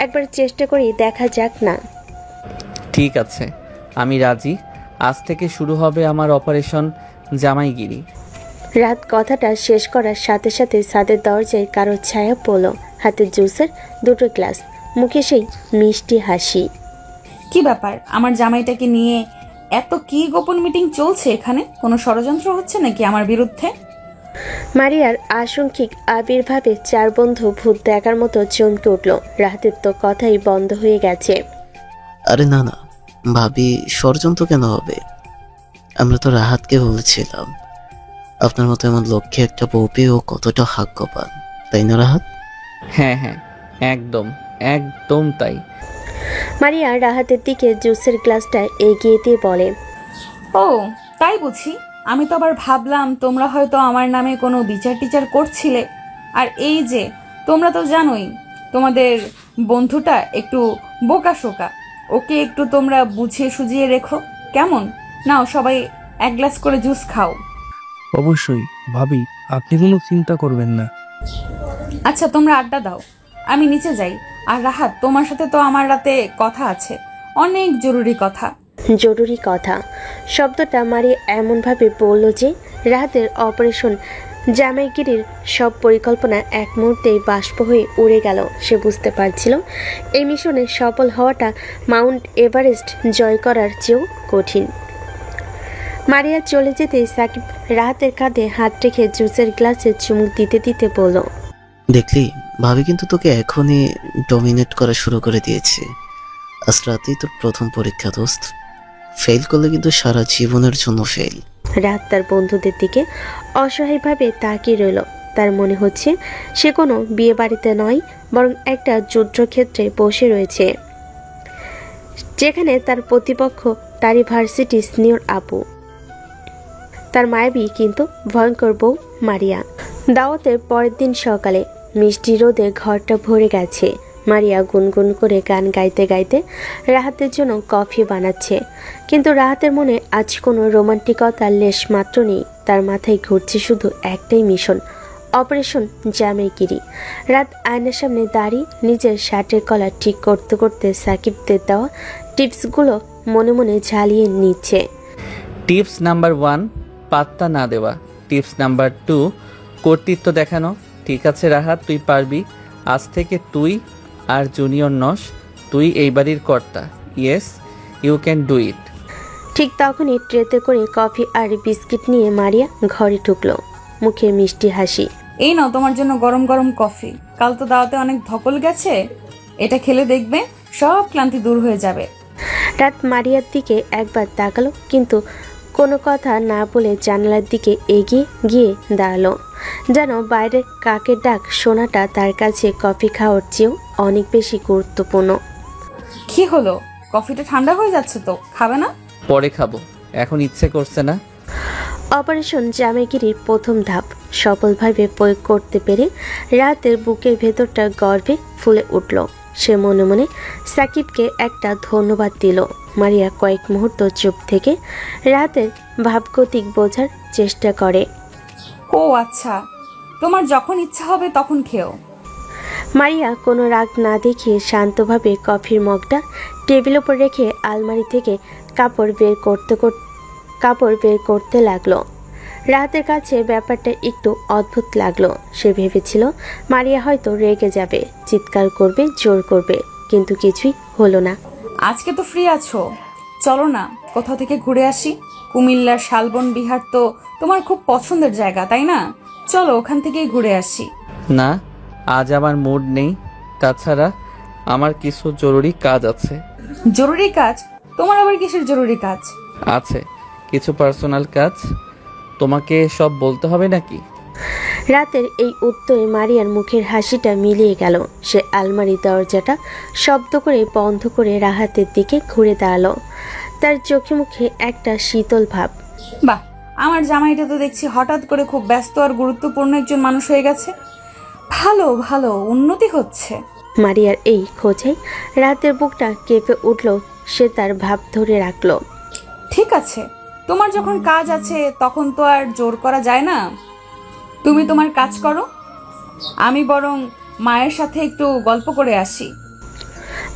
একবার চেষ্টা করি, দেখা যাক না। ঠিক আছে, আমি রাজি। আজ থেকে শুরু হবে আমার অপারেশন জামাইগিরি। রাত কথাটা শেষ করার সাথে সাথে ছাদের দরজায় কারো ছায়া পড়ল। হাতে জুসের 2টো গ্লাস, মুখে সেই মিষ্টি হাসি। কি ব্যাপার, আমার জামাইটাকে নিয়ে এত কি গোপন মিটিং চলছে এখানে? কোনো ষড়যন্ত্র হচ্ছে নাকি আমার বিরুদ্ধে? মারিয়ার আশঙ্কিক আবির্ভাবে 4 বন্ধু ভূত দেখার মতো চমকে উঠল। রাহাতের তো কথাই বন্ধ হয়ে গেছে। আরে না না ভাবি, ষড়যন্ত্র কেন হবে? আমরা তো রাহাতকে বলেছিলাম আপনার মতো এমন লক্ষ্যে একটা বউ পেয়ে ও কতটা ভাগ্যবান, তাই না রাহাত? হ্যাঁ হ্যাঁ, একদম একদম তাই। মারিয়া রাহাতের দিকে জুসের গ্লাসটা এগিয়ে দিয়ে বলে, ও তাই বুঝি। আমি তো আবার ভাবলাম তোমরা হয়তো আমার নামে কোনো বিচার টিচার করছিলে। আর এই যে তোমরা তো জানোই তোমাদের বন্ধুটা একটু বোকাশোকা, ওকে একটু তোমরা বুঝিয়ে সুঝিয়ে রেখো কেমন? নাও সবাই 1 গ্লাস করে জুস খাও। অবশ্যই ভাবি, আপনি কোনো চিন্তা করবেন না। আচ্ছা তোমরা আড্ডা দাও, আমি নিচে যাই। আর রাহাত, তোমার সাথে তো আমার রাতে কথা আছে, অনেক জরুরি কথা। জরুরি কথা শব্দটা মারিয়া এমনভাবে বলল যে রাহাতের অপারেশন জামাইগিরির সব পরিকল্পনা এক মুহূর্তেই বাষ্প হয়ে উড়ে গেল। সে বুঝতে পারছিল এই মিশনে সফল হওয়াটা মাউন্ট এভারেস্ট জয় করার চেয়েও কঠিন। মারিয়া চলে যেতেই সাকিব রাহাতের কাঁধে হাত রেখে জুসের গ্লাসে চুমুক দিতে দিতে বলল, দেখলি ভাবি কিন্তু তোকে এখনই ডমিনেট করা শুরু করে দিয়েছে। আজ রাতেই তোর প্রথম পরীক্ষা দোস্ত, ফেল করলে কিন্তু সারা জীবনের জন্য ফেল। রাত তার বন্ধুদের দিকে অসহায়ভাবে তাকিয়ে রইল। তার মনে হচ্ছে সে কোনো বিয়ে বাড়িতে নয়, বরং একটা যুদ্ধক্ষেত্রে বসে রয়েছে, যেখানে তার প্রতিপক্ষ তারই ভার্সিটি সিনিয়র আপু, তার মায়াবী কিন্তু ভয়ঙ্কর বউ মারিয়া। দাওয়াতের পরের দিন সকালে মিষ্টি রোদে ঘরটা ভরে গেছে। মারিয়া গুনগুন করে গান গাইতে গাইতে রাহাতের জন্য কফি বানাচ্ছে, কিন্তু রাহাতের মনে আজ কোনো রোমান্টিকতার লেশ মাত্র নেই। তার মাথায় ঘুরছে শুধু একটাই মিশন, অপারেশন জামাইগিরি। রাত আয়নার সামনে দাঁড়িয়ে নিজের শার্টের কলার ঠিক করতে করতে সাকিবদের দেওয়া টিপসগুলো মনে মনে ঝালিয়ে নিচ্ছে। টিপস নাম্বার 1, পাত্তা না দেওয়া। টিপস নাম্বার 2, কর্তৃত্ব দেখানো। ঠিক আছে রাহাত, তুই পারবি। আজ থেকে তুই আর জুনিয়র নস, তুই এই বাড়ির কর্তা। Yes, you can do it. ঠিক তখনই ট্রেতে করে কফি আর বিস্কিট নিয়ে মারিয়া ঘরে ঢুকলো, মুখে মিষ্টি হাসি। এই নাও তোমার জন্য গরম গরম কফি। কাল তো দাওয়াতে অনেক ধকল গেছে, এটা খেলে দেখবে সব ক্লান্তি দূর হয়ে যাবে। রাত মারিয়ার দিকে একবার তাকালো, কিন্তু কোনো কথা না বলে জানালার দিকে এগিয়ে গিয়ে দাঁড়ালো, যেন বাইরের কাকের ডাক শোনাটা তার কাছে কফি খাওয়ার চেয়েও অনেক বেশি গুরুত্বপূর্ণ। কি হলো, কফিটা ঠান্ডা হয়ে যাচ্ছে তো, খাবে না? পরে খাবো, এখন ইচ্ছে করছে না। অপারেশন জামাইগিরির প্রথম ধাপ সফলভাবে প্রয়োগ করতে পেরে রাতের বুকের ভেতরটা গর্বে ফুলে উঠল। সে মনে মনে সাকিবকে একটা ধন্যবাদ দিল। মারিয়া কয়েক মুহূর্ত চুপ থেকে রাতের ভাবগতিক বোঝার চেষ্টা করে। ও আচ্ছা, তোমার যখন ইচ্ছা হবে তখন খেও। মারিয়া কোনো রাগ না দেখিয়ে শান্তভাবে কফির মগটা টেবিল ওপর রেখে আলমারি থেকে কাপড় বের করতে লাগলো। রাতের কাছে ব্যাপারটা একটু অদ্ভুত লাগলো। সে ভেবেছিল মারিয়া হয়তো রেগে যাবে, চিৎকার করবে, জোর করবে, কিন্তু কিছুই হলো না। আজকে তো ফ্রি আছো, চলো না কোথাও থেকে ঘুরে আসি। কুমিল্লার শালবন বিহার তো তোমার খুব পছন্দের জায়গা, তাই না? চলো ওখান থেকেই ঘুরে আসি। না, আজ আমার মুড নেই। তাছাড়া আমার কিছু জরুরি কাজ আছে। জরুরি কাজ? তোমার আবার কিসের জরুরি কাজ? আছে কিছু পার্সোনাল কাজ। তোমাকে সব বলতে হবে নাকি? রাতের এই উত্তরে মারিয়ার মুখের হাসিটা মিলিয়ে গেল। সে আলমারির দরজাটা শব্দ করে বন্ধ করে রাহাতের দিকে ঘুরে দাঁড়ালো। তার চোখে মুখে একটা শীতল ভাব। বাহ, আমার জামাইটা তো দেখছি হঠাৎ করে খুব ব্যস্ত আর গুরুত্বপূর্ণ একজন মানুষ হয়ে গেছে। ভালো ভালো, উন্নতি হচ্ছে। মারিয়ার এই খোঁজে রাতের বুকটা কেঁপে উঠল। সে তার ভাব ধরে রাখলো। ঠিক আছে, তোমার যখন কাজ আছে তখন তো আর জোর করা যায় না। তুমি তোমার কাজ করো, আমি বরং মায়ের সাথে একটু গল্প করে আসি।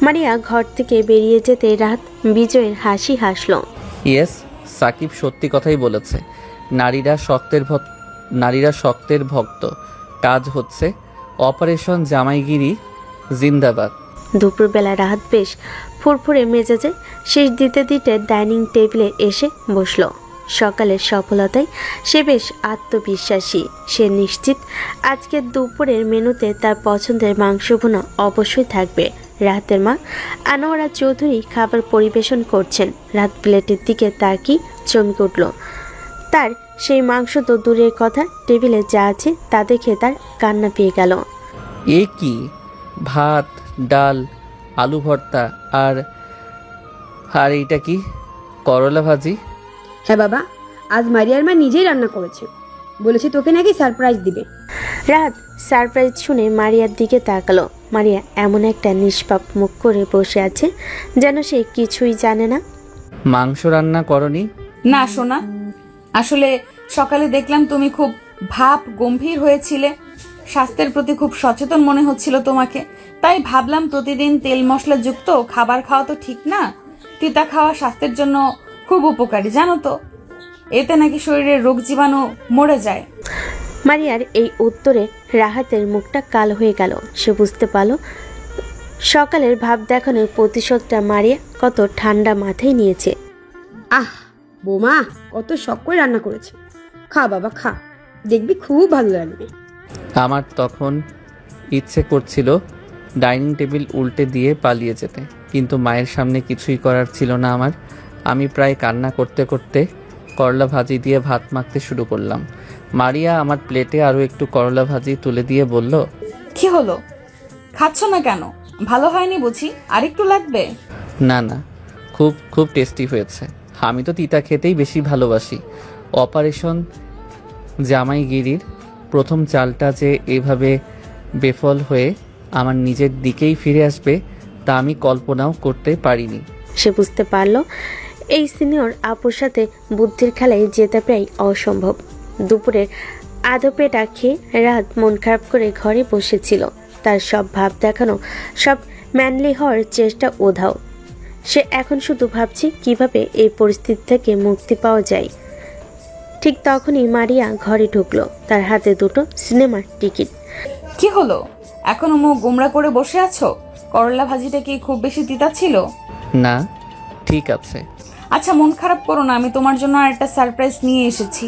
মারিয়া ঘর থেকে বেরিয়ে যেতে রাত বিজয়ের হাসি হাসল। ইয়েস, সাকিব সত্যি কথাই বলেছে। নারীরা শক্তের ভক্ত। কাজ হচ্ছে অপারেশন জামাইগিরি জিন্দাবাদ। দুপুরবেলা রাত বেশ ফুরফুরে মেজাজে শেষ দিতে দিতে ডাইনিং টেবিলে এসে বসল। সকালের সফলতায় সে বেশ আত্মবিশ্বাসী। সে নিশ্চিত আজকের দুপুরের মেনুতে তার পছন্দের মাংস ভুনা অবশ্যই থাকবে। রাতের মা আনোয়ারা চৌধুরী খাবার পরিবেশন করছেন। রাত প্লেটের দিকে তাকিয়ে চমকে উঠল। তার সেই মাংস তো দূরের কথা, টেবিলে যা আছে তা দেখে তার কান্না পেয়ে গেল। এ কি? ভাত, ডাল, আলু ভর্তা আর এইটা কি? করলা ভাজি? হ্যাঁ বাবা, আজ মারিয়ার মা নিজেই রান্না করেছে, বলেছে তোকে নাকি সারপ্রাইজ দিবে। রাত সারপ্রাইজ শুনে মারিয়ার দিকে তাকালো। মারিয়া এমন একটা নিষ্পাপ মুখ করে বসে আছে যেন সে কিছুই জানে না। মাংস রান্না করনি? না সোনা, আসলে সকালে দেখলাম তুমি খুব ভাব গম্ভীর হয়েছিলে, স্বাস্থ্যের প্রতি খুব সচেতন মনে হচ্ছিল তোমাকে। তাই ভাবলাম প্রতিদিন তেল মশলা যুক্ত খাবার খাওয়া তো ঠিক না। তিতা খাওয়া স্বাস্থ্যের জন্য খুব উপকারী, জানো তো? এতে নাকি শরীরের রোগ জীবাণু মরে যায়। মারিয়ার এই উত্তরে রাহাতের মুখটা কাল হয়ে গেল। সে বুঝতে পারল সকালের ভাব দেখানোর প্রতিশোধটা মারিয়া কত ঠান্ডা মাথায় নিয়েছে। আহ বোমা, কত শখ করে রান্না করেছে। খা বাবা খা, দেখবি খুব ভালো লাগবে। আমার তখন ইচ্ছে করছিল ডাইনিং টেবিল উল্টে দিয়ে পালিয়ে যেতে, কিন্তু মায়ের সামনে কিছুই করার ছিল না আমার। আমি প্রায় কান্না করতে করতে করলা ভাজি দিয়ে ভাত মাখতে শুরু করলাম। মারিয়া আমার প্লেটে আরও একটু করলা ভাজি তুলে দিয়ে বলল, কি হলো, খাচ্ছ না কেন? ভালো হয়নি বুঝি? আরেকটু লাগবে? না না, খুব খুব টেস্টি হয়েছে। আমি তো তিতা খেতেই বেশি ভালোবাসি। অপারেশন জামাইগিরির প্রথম চালটা যে এভাবে বেফল হয়ে আমার নিজের দিকেই ফিরে আসবে তা আমি কল্পনাও করতে পারিনি। সে বুঝতে পারল এই সিনিয়র আপুর সাথে বুদ্ধির খেলায় জেতা প্রায় অসম্ভব। দুপুরের আধো পেটা খেয়ে রাত মন খারাপ করে ঘরে বসেছিল। তার সব ভাব দেখানো, সব ম্যানলি হওয়ার চেষ্টা উধাও। সে এখন শুধু ভাবছে কিভাবে এই পরিস্থিতি থেকে মুক্তি পাওয়া যায়। ঠিক তখনই মারিয়া ঘরে ঢুকলো, তার হাতে দুটো সিনেমার টিকিট। কি হলো, এখনো মুখ গোমরা করে বসে আছো? করলা ভাজিটা কি খুব বেশি তিতা ছিল? না, ঠিক আছে। আচ্ছা মন খারাপ করো না, আমি তোমার জন্য আর একটা সারপ্রাইজ নিয়ে এসেছি।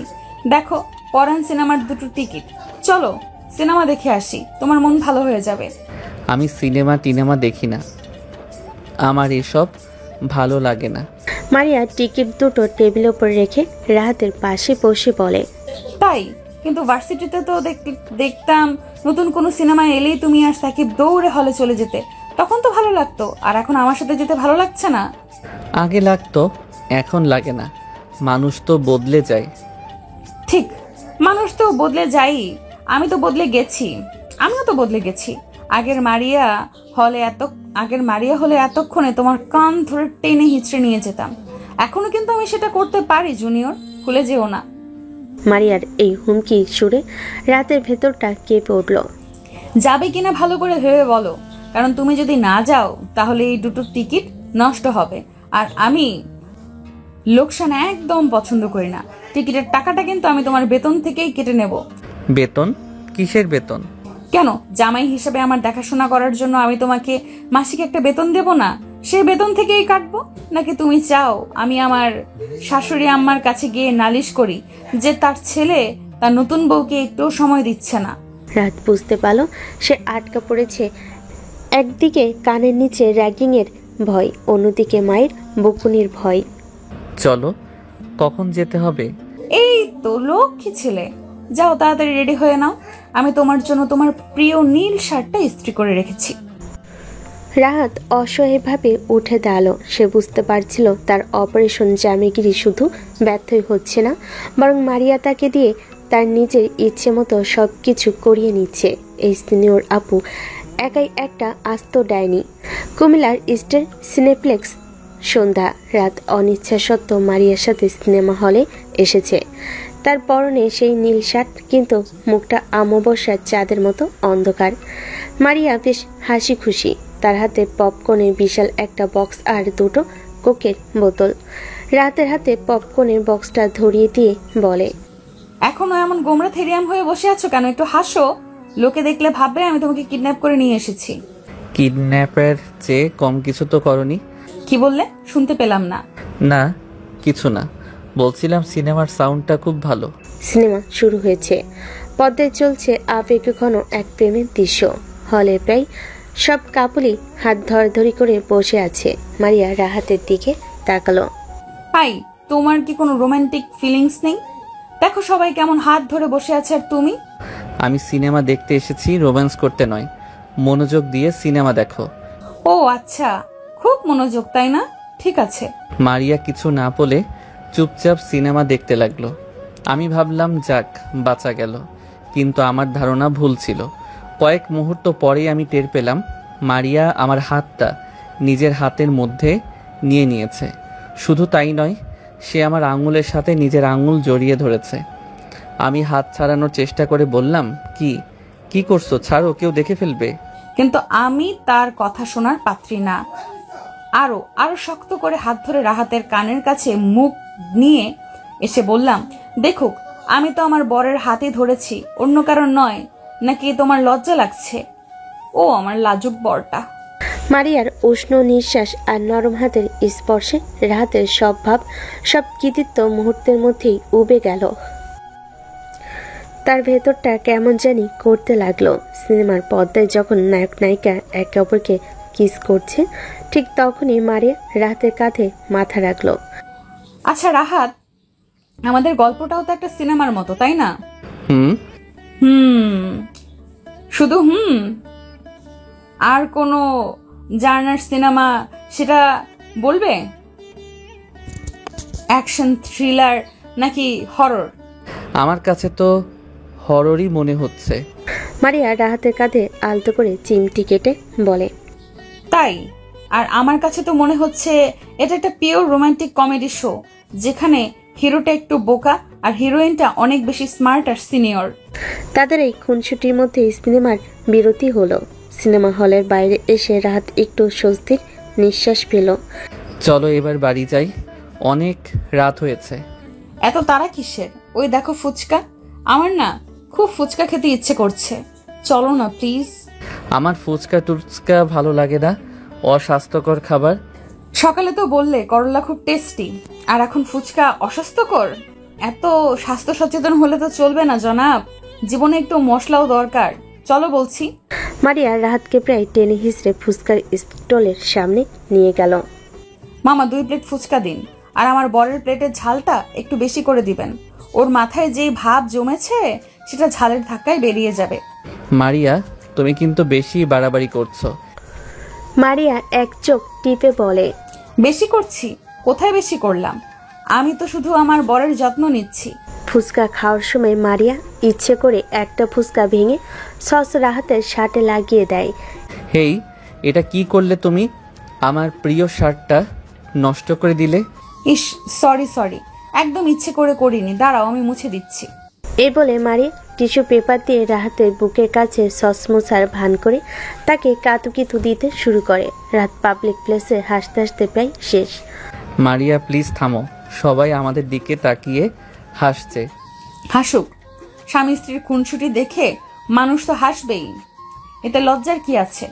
দেখো, পরান সিনেমার দুটো টিকিট। চলো সিনেমা দেখে আসি, তোমার মন ভালো হয়ে যাবে। আমি টিনেমা দেখি না, আমার এসব ভালো লাগে না। মারিয়া টিকিট দুটো টেবিলের উপর রেখে রাহাতের পাশে বসে বলে, তাই? কিন্তু ভার্সিটিতে তো দেখতাম নতুন কোনো সিনেমা এলেই তুমি আর সাকিব দৌড়ে হলে চলে যেতে, তখন তো ভালো লাগতো। আর এখন আমার সাথে যেতে ভালো লাগছে না? আগে লাগতো, এখন লাগে না। মানুষ তো বদলে যায়। ঠিক, মানুষ তো বদলে যাই, আমি তো বদলে গেছি, আমিও তো বদলে গেছি। আগের মারিয়া হলে এতক্ষণে তোমার কান ধরে টেনে হিচড়ে নিয়ে যেতাম। এখনো কিন্তু আমি সেটা করতে পারি জুনিয়র, ভুলে যেও না। মারিয়ার এই হুমকি সুরে রাতের ভেতরটা কেঁপে উঠল। যাবে কিনা ভালো করে ভেবে বলো, কারণ তুমি যদি না যাও তাহলে এই দুটো টিকিট নষ্ট হবে, আর আমি লোকসান একদম পছন্দ করি না। টিকিটের টাকাটা কিন্তু আমি তোমার বেতন থেকেই কেটে নেব। বেতন? কিসের বেতন? কেন, জামাই হিসেবে আমার দেখাশোনা করার জন্য আমি তোমাকে মাসিক একটা বেতন দেব না? সেই বেতন থেকেই কাটবো? নাকি তুমি চাও আমি আমার শাশুড়ি আম্মার কাছে গিয়ে নালিশ করি যে তার ছেলে তার নতুন বউকে একটু সময় দিচ্ছে না? রাত বুঝতে পারল সে আটকা পড়েছে। একদিকে কানের নিচে র্যাগিংয়ের ভয়, অন্যদিকে মায়ের বকুনির ভয়। চলো, কখন যেতে হবে? এই তো লক্ষ্মী ছেলে, যাও তাড়াতাড়ি রেডি হয়ে নাও। আমি তোমার জন্য তোমার প্রিয় নীল শার্টটা ইস্ত্রি করে রেখেছি। রাহাত অসহায়ভাবে উঠে দাঁড়ালো। সে বুঝতে পারছিল তার অপারেশন জামিগিরি শুধু ব্যর্থই হচ্ছে না, বরং মারিয়া তাকে দিয়ে তার নিজের ইচ্ছে মতো সব কিছু করিয়ে নিচ্ছে। এই সিনিয়র আপু একাই একটা আস্ত ডাইনি। কুমিল্লার ইস্টার সিনেপ্লেক্স সন্ধ্যা। রাত অনিচ্ছা সত্ত্বেও মারিয়ার সাথে সিনেমা হলে এসেছে। তার পরনে সেই নীল শার্ট, কিন্তু মুখটা অমাবস্যার চাঁদের মতো অন্ধকার। মারিয়া বেশ হাসি খুশি। তার হাতে পপকর্নের বিশাল একটা বক্স আর দুটো কোকের বোতল। রাতের হাতে পপকর্নের বক্সটা ধরিয়ে দিয়ে বলে, এখনো এমন গোমরা থেরিয়াম হয়ে বসে আছো কেন? একটু হাসো, লোকে দেখলে ভাববে আমি তোমাকে কিডন্যাপ করে নিয়ে এসেছি। কিডন্যাপের চেয়ে কম কিছু তো করনি। কি বললে? শুনতে পেলাম না। না, কিছু না, বলছিলাম সিনেমার সাউন্ডটা খুব ভালো। সিনেমা শুরু হয়েছে। পর্দায় চলছে আবেগঘন এক প্রেমের দৃশ্য। হলে প্রায় সব কাপলই হাত ধরাধরি করে বসে আছে। মারিয়া রাহাতের দিকে তাকালো। পাই, তোমার কি কোনো রোমান্টিক ফিলিংস নেই? দেখো সবাই কেমন হাত ধরে বসে আছে, আর তুমি? আমি সিনেমা দেখতে এসেছি, রোম্যান্স করতে নয়। মনোযোগ দিয়ে সিনেমা দেখো। ও আচ্ছা, খুব মনোযোগ তাই না? ঠিক আছে। মারিয়া কিছু না বলে চুপচাপ সিনেমা দেখতে লাগলো। আমি ভাবলাম যাক, বাঁচা গেল, কিন্তু আমার ধারণা ভুল ছিল। কয়েক মুহূর্ত পরেই আমি টের পেলাম মারিয়া আমার হাতটা নিজের হাতের মধ্যে নিয়ে নিয়েছে। শুধু তাই নয়, সে আমার আঙুলের সাথে নিজের আঙুল জড়িয়ে ধরেছে। আমি হাত ছাড়ানোর চেষ্টা করে বললাম, কি করছো? ছাড়ো, কেউ দেখে ফেলবে। কিন্তু আমি তার কথা শোনার পাত্রী না। আরো শক্ত করে হাত ধরে রাহাতের কানের কাছে মুখ নিয়ে এসে বললাম, দেখুক, আমি তো আমার বরের হাতই ধরেছি, অন্য কারণ নয়। নাকি তোমার লজ্জা লাগছে? ও আমার লাজুক বরটা। মারিয়ার উষ্ণ নিঃশ্বাস আর নরম হাতের স্পর্শে রাহাতের সব ভাব, সব কৃতিত্ব মুহূর্তের মধ্যেই উবে গেল। তার ভেতরটা কেমন জানি করতে লাগলো। সিনেমার পর্দায় যখন নায়ক নায়িকা একে অপরকে কিস করছে, ঠিক তখনই মারিয়া রাহাতের কাঁধে মাথা রাখলো। আচ্ছা রাহাত, আমাদের গল্পটাও তো একটা সিনেমার মতো, তাই না? শুধু আর কোনো জার্নার সিনেমা সেটা বলবে? অ্যাকশন, থ্রিলার নাকি হরর? আমার কাছে তো হররই মনে হচ্ছে। মারিয়া রাহাতের কাঁধে আলতো করে চিমটি কেটে বলে, তাই? আর আমার কাছে তো মনে হচ্ছে এটা একটা পিওর রোমান্টিক কমেডি শো, যেখানে হিরোটা একটু বোকা আর হিরোইনটা অনেক বেশি স্মার্ট আর সিনিয়র। তাদের এই খুনসুটির মধ্যে সিনেমার বিরতি হলো। সিনেমা হলের বাইরে এসে রাহাত একটু স্বস্তির নিঃশ্বাস পেল। চলো এবার বাড়ি যাই, অনেক রাত হয়েছে। এত তারা কিসের? ওই দেখো ফুচকা, আমার না খুব ফুচকা খেতে ইচ্ছে করছে, চলো না প্লিজ। আমার ফুচকা টুচকা ভালো লাগে না, অস্বাস্থ্যকর খাবার। সকালে তো বললে করলা খুব টেস্টি, আর এখন ফুচকা অস্বাস্থ্যকর? এত স্বাস্থ্য সচেতন হলে তো চলবে না জনাব, জীবনে একটু মশলাও দরকার। চলো বলছি। মারিয়া রাহাতকে প্রায় টেনে হিসড়ে ফুচকার স্টলের সামনে নিয়ে গেল। মামা 2 প্লেট ফুচকা দিন, আর আমার বরের প্লেটের ঝালটা একটু বেশি করে দিবেন। ওর মাথায় যেই ভাব জমেছে সেটা ঝালের ধাক্কায় বেরিয়ে যাবে। মারিয়া, তুমি কিন্তু বেশি বাড়াবাড়ি করছো। মারিয়া এক চোখ টিপে বলে, বেশি করছি? কোথায় বেশি করলাম? আমি তো শুধু আমার বরের যত্ন নিচ্ছি। ফুচকা খাওয়ার সময় মারিয়া ইচ্ছে করে একটা ফুচকা ভেঙে সস রাহাতের শার্টে লাগিয়ে দেয়। হেই, এটা কি করলে তুমি? আমার প্রিয় শার্টটা নষ্ট করে দিলে। ইস, সরি, একদম ইচ্ছে করে করিনি, দাঁড়াও আমি মুছে দিচ্ছি। এই বলে মারিয়া টিস্যু পেপার দিয়ে রাহাতের বুকের কাছে সস মোছার ভান করে তাকে কাতুকিতু দিতে শুরু করে। রাত পাবলিক প্লেসে হাসতে হাসতে প্রায় শেষ। মারিয়া প্লিজ থামো, সবাই আমাদের দিকে তাকিয়ে হাসছে। হাসুক, স্বামী স্ত্রীর খুনসুটি দেখে মানুষ তো হাসবেই, এতে লজ্জার কি আছে?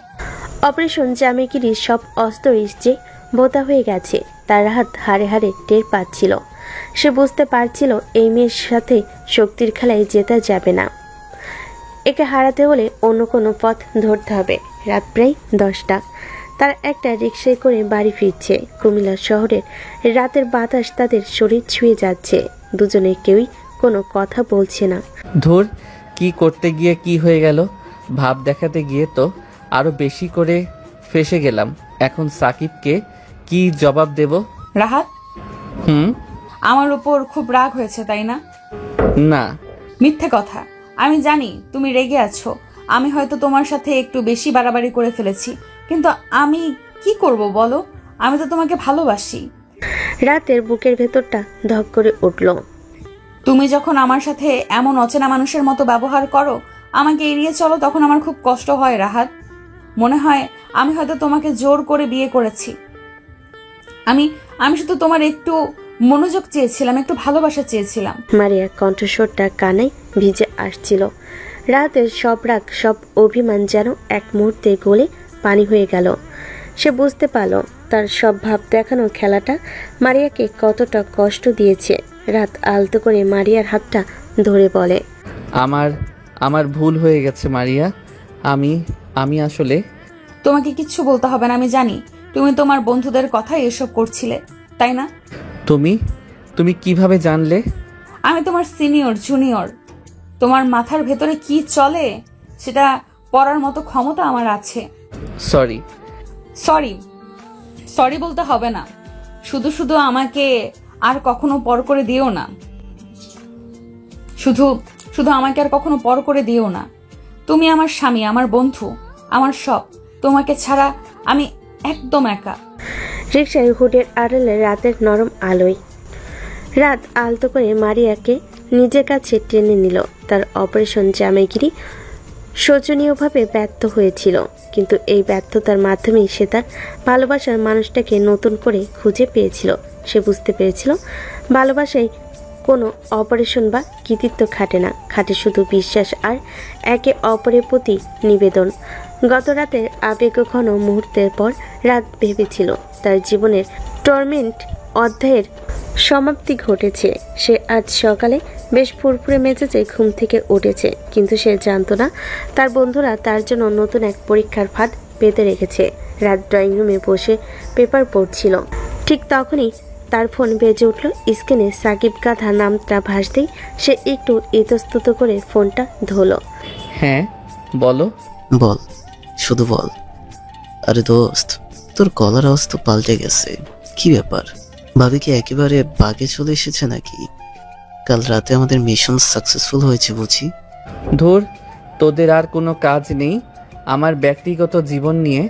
অপারেশন জামিগিরির সব অস্ত্রই যে বোতা হয়ে গেছে তার রাহাত হাড়ে হাড়ে টের পাচ্ছিল। সে বুঝতে পারছিল এই মেয়ের সাথে শক্তির খেলায় জেতা যাবে না, একে হারাতে হলে অন্য কোনো পথ ধরতে হবে। রাত প্রায় 10টা। তার একটা রিকশায় করে বাড়ি ফিরছে। কুমিল্লা শহরের রাতের বাতাস তাদের শরীর ছুঁয়ে যাচ্ছে। দুজনে কেউই কোনো কথা বলছে না। ধুর, কি করতে গিয়ে কি হয়ে গেল? ভাব দেখাতে গিয়ে তো আরো বেশি করে ফেসে গেলাম। এখন সাকিবকে কি জবাব দেব? রাহাত, আমার উপর খুব রাগ হয়েছে তাই না? না। মিথ্যে কথা, আমি জানি তুমি রেগে আছো। আমি হয়তো তোমার সাথে একটু বেশি বাড়াবাড়ি করে ফেলেছি, কিন্তু আমি কি করব বলো? আমি তো তোমাকে ভালোবাসি। রাতের বুকের ভেতরটা ধক করে উঠল। তুমি যখন আমার সাথে এমন অচেনা মানুষের মতো ব্যবহার করো, আমাকে এড়িয়ে চলো, তখন আমার খুব কষ্ট হয় রাহাত। মনে হয় আমি হয়তো তোমাকে জোর করে বিয়ে করেছি। আমি শুধু তোমার একটু মনোযোগ চেয়েছিলাম, একটু ভালোবাসা চেয়েছিলাম। মারিয়ার কণ্ঠস্বরটা কানায় ভিজে আসছিল। রাতের সব রাগ, সব অভিমান যেন এক মুহূর্তে গলে পানি হয়ে গেল। সে বুঝতে পারল তার সব ভাব দেখানো খেলাটা মারিয়াকে কতটা কষ্ট দিয়েছে। রাত আলতো করে মারিয়ার হাতটা ধরে বলে, আমার ভুল হয়ে গেছে মারিয়া। আমি আসলে। তোমাকে কিচ্ছু বলতে হবে না, আমি জানি তুমি তোমার বন্ধুদের কথাই এসব করছিলে, তাই না? তুমি কিভাবে জানলে? আমি তোমার সিনিয়র জুনিয়র, তোমার মাথার ভেতরে কি চলে সেটা পড়ার মতো ক্ষমতা আমার আছে। সরি বলতে হবে না, শুধু শুধু আমাকে আর কখনো পর করে দিও না। শুধু আমাকে আর কখনো পর করে দিও না। তুমি আমার স্বামী, আমার বন্ধু, আমার সব। তোমাকে ছাড়া আমি একদম একা। রিকশায় হুডের আড়ালে রাতের নরম আলোয় রাত আলতো করে মারিয়াকে নিজের কাছে টেনে নিল। তার অপারেশন জামাইগিরি শোচনীয়ভাবে ব্যর্থ হয়েছিল, কিন্তু এই ব্যর্থতার মাধ্যমেই সে তার ভালোবাসার মানুষটাকে নতুন করে খুঁজে পেয়েছিল। সে বুঝতে পেরেছিল ভালোবাসায় কোনো অপারেশন বা কৃতিত্ব খাটে না, খাটে শুধু বিশ্বাস আর একে অপরের প্রতি নিবেদন। গত রাতের আবেগঘন মুহূর্তের পর রাত ভেবেছিল তার জীবনের টর্মেন্ট অধ্যায়ের সমাপ্তি ঘটেছে। সে আজ সকালে বেশ ফুরফুরে মেজাজে ঘুম থেকে উঠেছে, কিন্তু সে জানতো না তার বন্ধুরা তার জন্য নতুন এক পরীক্ষার ফাঁদ পেতে রেখেছে। রাত ড্রয়িং রুমে বসে পেপার পড়ছিল, ঠিক তখনই তার ফোন বেজে উঠল। স্ক্রিনে সাকিব গাধা নামটা ভাসতেই সে একটু ইতস্তত করে ফোনটা ধরল। হ্যাঁ বলো। বল, শুধু বল। আরে দোস্ত, তোর গলার আওয়াজ তো পাল্টে গেছে, কি ব্যাপার? ভাবি কি একেবারে বাগে চলে এসেছে নাকি? কাল রাতে আমাদের মিশন সাকসেসফুল হয়েছে বুঝি? ধুর, তোদের আর কোনো কাজ নেই আমার ব্যক্তিগত জীবন নিয়ে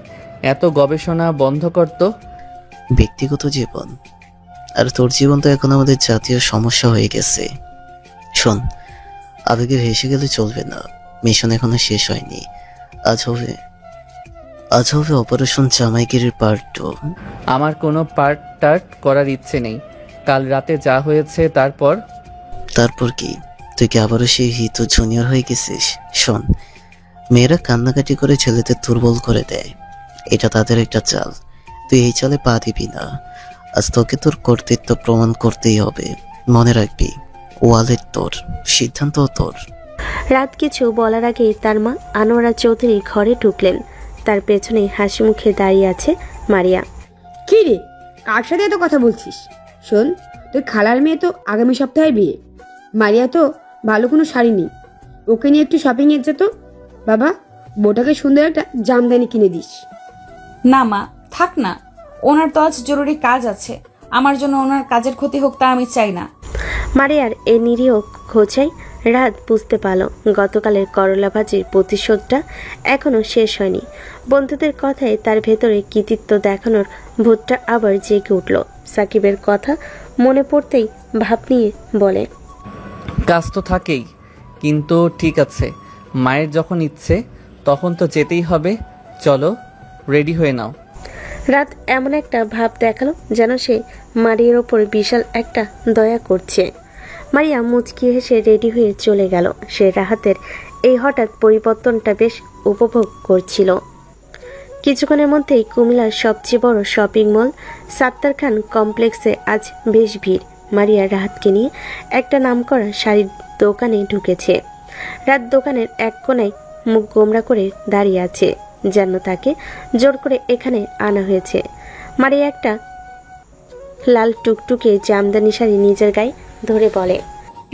এত গবেষণা বন্ধ করতো। ব্যক্তিগত জীবন? আর তোর জীবন তো এখন আমাদের জাতীয় সমস্যা হয়ে গেছে। শোন, আবেগে ভেসে গেলে চলবে না, মিশন এখনো শেষ হয়নি। আজ হবে অপারেশন জামাইগিরির পার্ট 2। আমার কোনো পার্ট করার ইচ্ছে নেই। কাল রাতে যা হয়েছে তারপর কি? তুই কি আবারও সেই হিতু জুনিয়র হয়ে গেছিস? শোন, মেয়েরা কান্নাকাটি করে ছেলেদের দুর্বল করে দেয়, এটা তাদের একটা চাল। তুই এই চালে পা দিবি না। আজ তোকে তোর কর্তৃত্ব প্রমাণ করতেই হবে। মনে রাখবি, ওয়ালেট তোর, সিদ্ধান্ত তোর। রাত কিছু বলার আগেই তার মা আনোয়ারা চৌধুরী ঘরে ঢুকলেন। তার পেছনে হাসি মুখে দাঁড়িয়ে আছে মারিয়া। কি রে, কার সাথে এত কথা বলছিস? শোন, তোর খালার মেয়ে তো আগামী সপ্তাহে বিয়ে। মারিয়া তো ভালো কোনো শাড়ি নেই, ওকে নিয়ে একটু শপিং এর যেত। বাবা, বউটাকে সুন্দর একটা জামদানি কিনে দিস। না মা, থাক না, ওনার তো আজ জরুরি কাজ আছে। আমার জন্য ওনার কাজের ক্ষতি হোক তা আমি চাই না। মারিয়ার এই নিরীহ খোঁচাই রাত বুঝতে পারল গতকালের করলা ভাজির প্রতিশোধটা এখনো শেষ হয়নি। বন্ধুদের কথায় তার ভেতরে কৃতিত্ব দেখানোর ভূতটা আবার জেগে উঠল। সাকিবের কথা মনে পড়তেই ভাব নিয়ে বলে, কাজ তো থাকেই, কিন্তু ঠিক আছে, মায়ের যখন ইচ্ছে তখন তো যেতেই হবে। চলো, রেডি হয়ে নাও। রাত এমন একটা ভাব দেখালো যেন সে মারিয়ার ওপর বিশাল একটা দয়া করছে। মারিয়া মুচকি হেসে রেডি হয়ে চলে গেল। সে রাহাতের এই হঠাৎ পরিবর্তনটা বেশ উপভোগ করছিল। কিছুক্ষণের মধ্যেই কুমিল্লার সবচেয়ে বড় শপিং মল সাত্তার খান কমপ্লেক্সে আজ বেশ ভিড়। মারিয়া রাহাতকে নিয়ে একটা নামকরা শাড়ির দোকানে ঢুকেছে। রাত দোকানের এক কোণায় মুখ গোমরা করে দাঁড়িয়ে আছে, যেন তাকে জোর করে এখানে আনা হয়েছে। মারিয়া একটা লাল টুকটুকে জামদানি শাড়ি নিজের গায়ে ধরে বলে,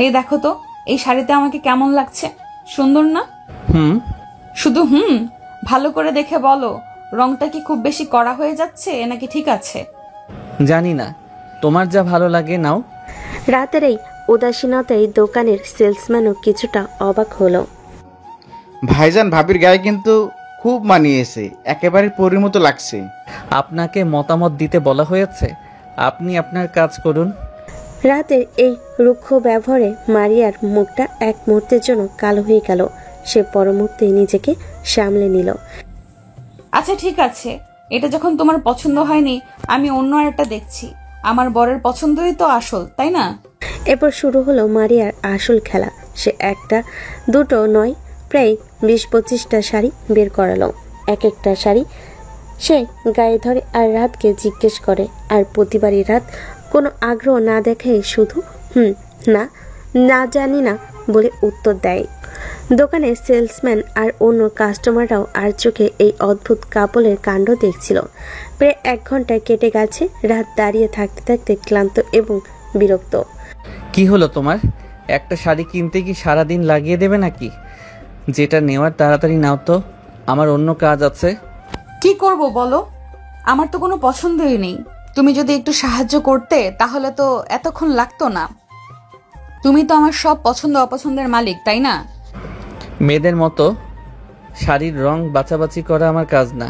এই দেখো তো, এই শাড়িতে আমাকে কেমন লাগছে? সুন্দর না? হুম। শুধু ভালো করে দেখে বলো, রংটা কি খুব বেশি কড়া হয়ে যাচ্ছে নাকি ঠিক আছে? জানি না, তোমার যা ভালো লাগে নাও। রাতের এই উদাসীনতায় দোকানের সেলসম্যানও কিছুটা অবাক হলো। ভাইজান, ভাবির গায়ে কিন্তু খুব মানিয়েছে, একেবারে পরীর মতো লাগছে। আপনাকে মতামত দিতে বলা হয়েছে, আপনি আপনার কাজ করুন। রাতের এই রুক্ষ ব্যবহারে মারিয়ার মুখটা এক মুহূর্তের জন্য কালো হয়ে গেল। সে পর মুহূর্তে নিজেকে সামলে নিল। আচ্ছা ঠিক আছে, এটা যখন তোমার পছন্দ হয়নি, আমি অন্য একটা দেখছি। আমার বরের পছন্দই তো আসল, তাই না? এরপর শুরু হলো মারিয়ার আসল খেলা। সে একটা দুটো নয়, প্রায় 20-25টা শাড়ি বের করালো। এক একটা শাড়ি সে গায়ে ধরে আর রাতকে জিজ্ঞেস করে, আর প্রতিবারই রাত কোনো আগ্রহ না দেখায় শুধু না, না জানি না বলে উত্তর দেয়। দোকানে সেলসম্যান আর অন্য কাস্টমাররাও আর চোখে এই অদ্ভুত কাপলের কাণ্ড দেখছিল। প্রায় 1 ঘন্টা কেটে গেছে। রাত দাঁড়িয়ে থাকতে থাকতে ক্লান্ত এবং বিরক্ত। কি হলো তোমার? একটা শাড়ি কিনতে কি সারাদিন লাগিয়ে দেবে নাকি? যেটা নেওয়ার তাড়াতাড়ি নাও তো, আমার অন্য কাজ আছে। কি করব বলো, আমার তো কোনো পছন্দই নেই। তুমি যদি একটু সাহায্য করতে তাহলে তো এতক্ষণ লাগতো না। তুমি তো আমার সব পছন্দ অপছন্দের মালিক, তাই না? মেয়েদের মতো শাড়ির রং বাছাবাছি করা আমার কাজ না।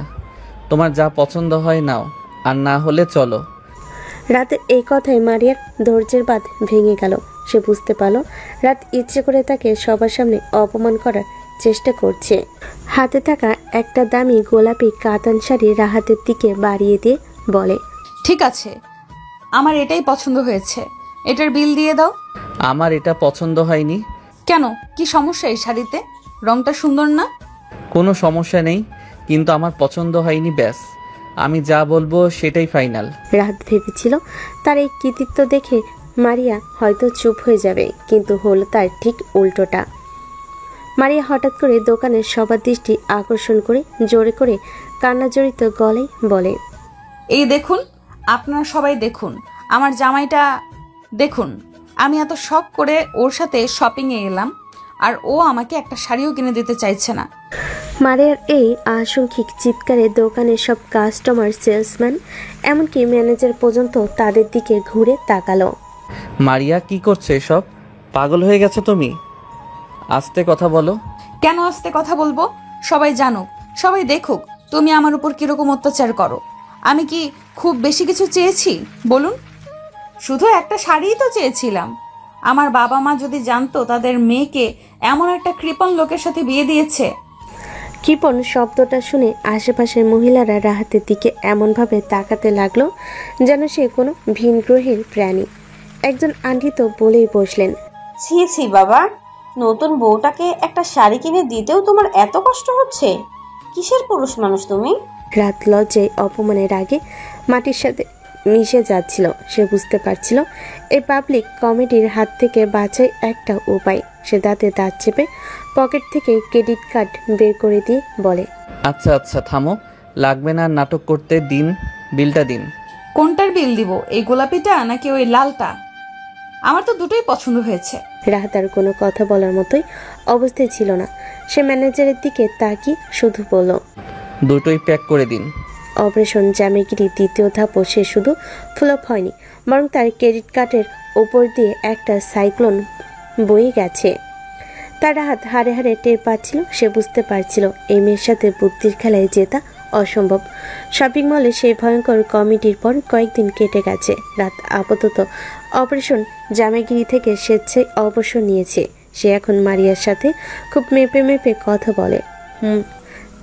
তোমার যা পছন্দ হয় নাও, আর না হলে চলো। রাতের এই কথায় মারিয়ার ধৈর্যের বাঁধ ভেঙে গেল। সে বুঝতে পারল রাত ইচ্ছে করে তাকে সবার সামনে অপমান করার চেষ্টা করছে। হাতে থাকা একটা দামি গোলাপি কাতান শাড়ি রাহাতের দিকে বাড়িয়ে দিয়ে বলে, ঠিক আছে, আমার এটাই পছন্দ হয়েছে, এটার বিল দিয়ে দাও। আমার এটা পছন্দ হয়নি। কেন, কি সমস্যা এই শাড়িতে? রংটা সুন্দর না? কোনো সমস্যা নেই, কিন্তু আমার পছন্দ হয়নি, ব্যাস। আমি যা বলবো সেটাই ফাইনাল। রাত ভেবেছিল তার এই কৃতিত্ব দেখে মারিয়া হয়তো চুপ হয়ে যাবে, কিন্তু হলো তার ঠিক উল্টোটা। মারিয়া হঠাৎ করে দোকানের সবার দৃষ্টি আকর্ষণ করে জোরে করে কান্নাজড়িত গলায় বলে, এই দেখুন, আপনারা সবাই দেখুন, আমার জামাইটা দেখুন। আমি এত শখ করে ওর সাথে শপিংয়ে এলাম, আর ও আমাকে একটা শাড়িও কিনে দিতে চাইছে না। মারিয়ার এই আশঙ্কিক চিৎকারে দোকানের সব কাস্টমার, সেলসম্যান, এমনকি ম্যানেজার পর্যন্ত তাদের দিকে ঘুরে তাকালো। মারিয়া, কি করছো এসব? পাগল হয়ে গেছো তুমি? আস্তে কথা বলো। কেন আস্তে কথা বলবো? সবাই জানুক, সবাই দেখুক তুমি আমার উপর কিরকম অত্যাচার করো। আমি কি খুব বেশি কিছু চেয়েছি বলুন? শুধু একটা শাড়িই তো চেয়েছিলাম। আমার বাবা মা যদি জানতো তাদের মেয়েকে এমন একটা কৃপণ লোকের সাথে বিয়ে দিয়েছে। কৃপণ শব্দটা শুনে আশেপাশের মহিলারা রাহাতের দিকে এমনভাবে তাকাতে লাগলো যেন সে কোনো ভিন গ্রহের প্রাণী। একজন আন্টি তো বলেই বসলেন, ছি ছি বাবা, নতুন বউটাকে একটা শাড়ি কিনে দিতেও তোমার এত কষ্ট হচ্ছে? কিসের পুরুষ মানুষ তুমি? রাত লজ্জায় অপমানের আগে মাটির সাথে মিশে যাচ্ছিল। সে বুঝতে পারছিল এই পাবলিক কমেডির হাত থেকে বাঁচাই একটা উপায়। সে দাঁতে দাঁত চেপে পকেট থেকে ক্রেডিট কার্ড বের করে দিয়ে বলে, আচ্ছা আচ্ছা থামো, লাগবে না নাটক করতে, দিন বিলটা দিন। কোনটার বিল দিব, এই গোলাপিটা নাকি ওই লালটা? আমার তো দুটোই পছন্দ হয়েছে। রাহাত আর কোনো কথা বলার মতোই অবস্থায় ছিল না। সে ম্যানেজারের দিকে তাকিয়ে শুধু বলল, দুটোই প্যাক করে দিন। অপারেশন জামেগিরি দ্বিতীয় ধাপও সে শুধু ফ্লপ হয়নি, বরং তার ক্রেডিট কার্ডের ওপর দিয়ে একটা সাইক্লোন বয়ে গেছে। তার হাত হাড়ে হাড়ে টের পাচ্ছিল। সে বুঝতে পারছিল এই মেয়ের সাথে বুদ্ধির খেলায় জেতা অসম্ভব। শপিং মলে সেই ভয়ঙ্কর কমেডির পর কয়েকদিন কেটে গেছে। রাত আপাতত অপারেশন জামাইগিরি থেকে স্বেচ্ছায় অবসর নিয়েছে। সে এখন মারিয়ার সাথে খুব মেপে মেপে কথা বলে।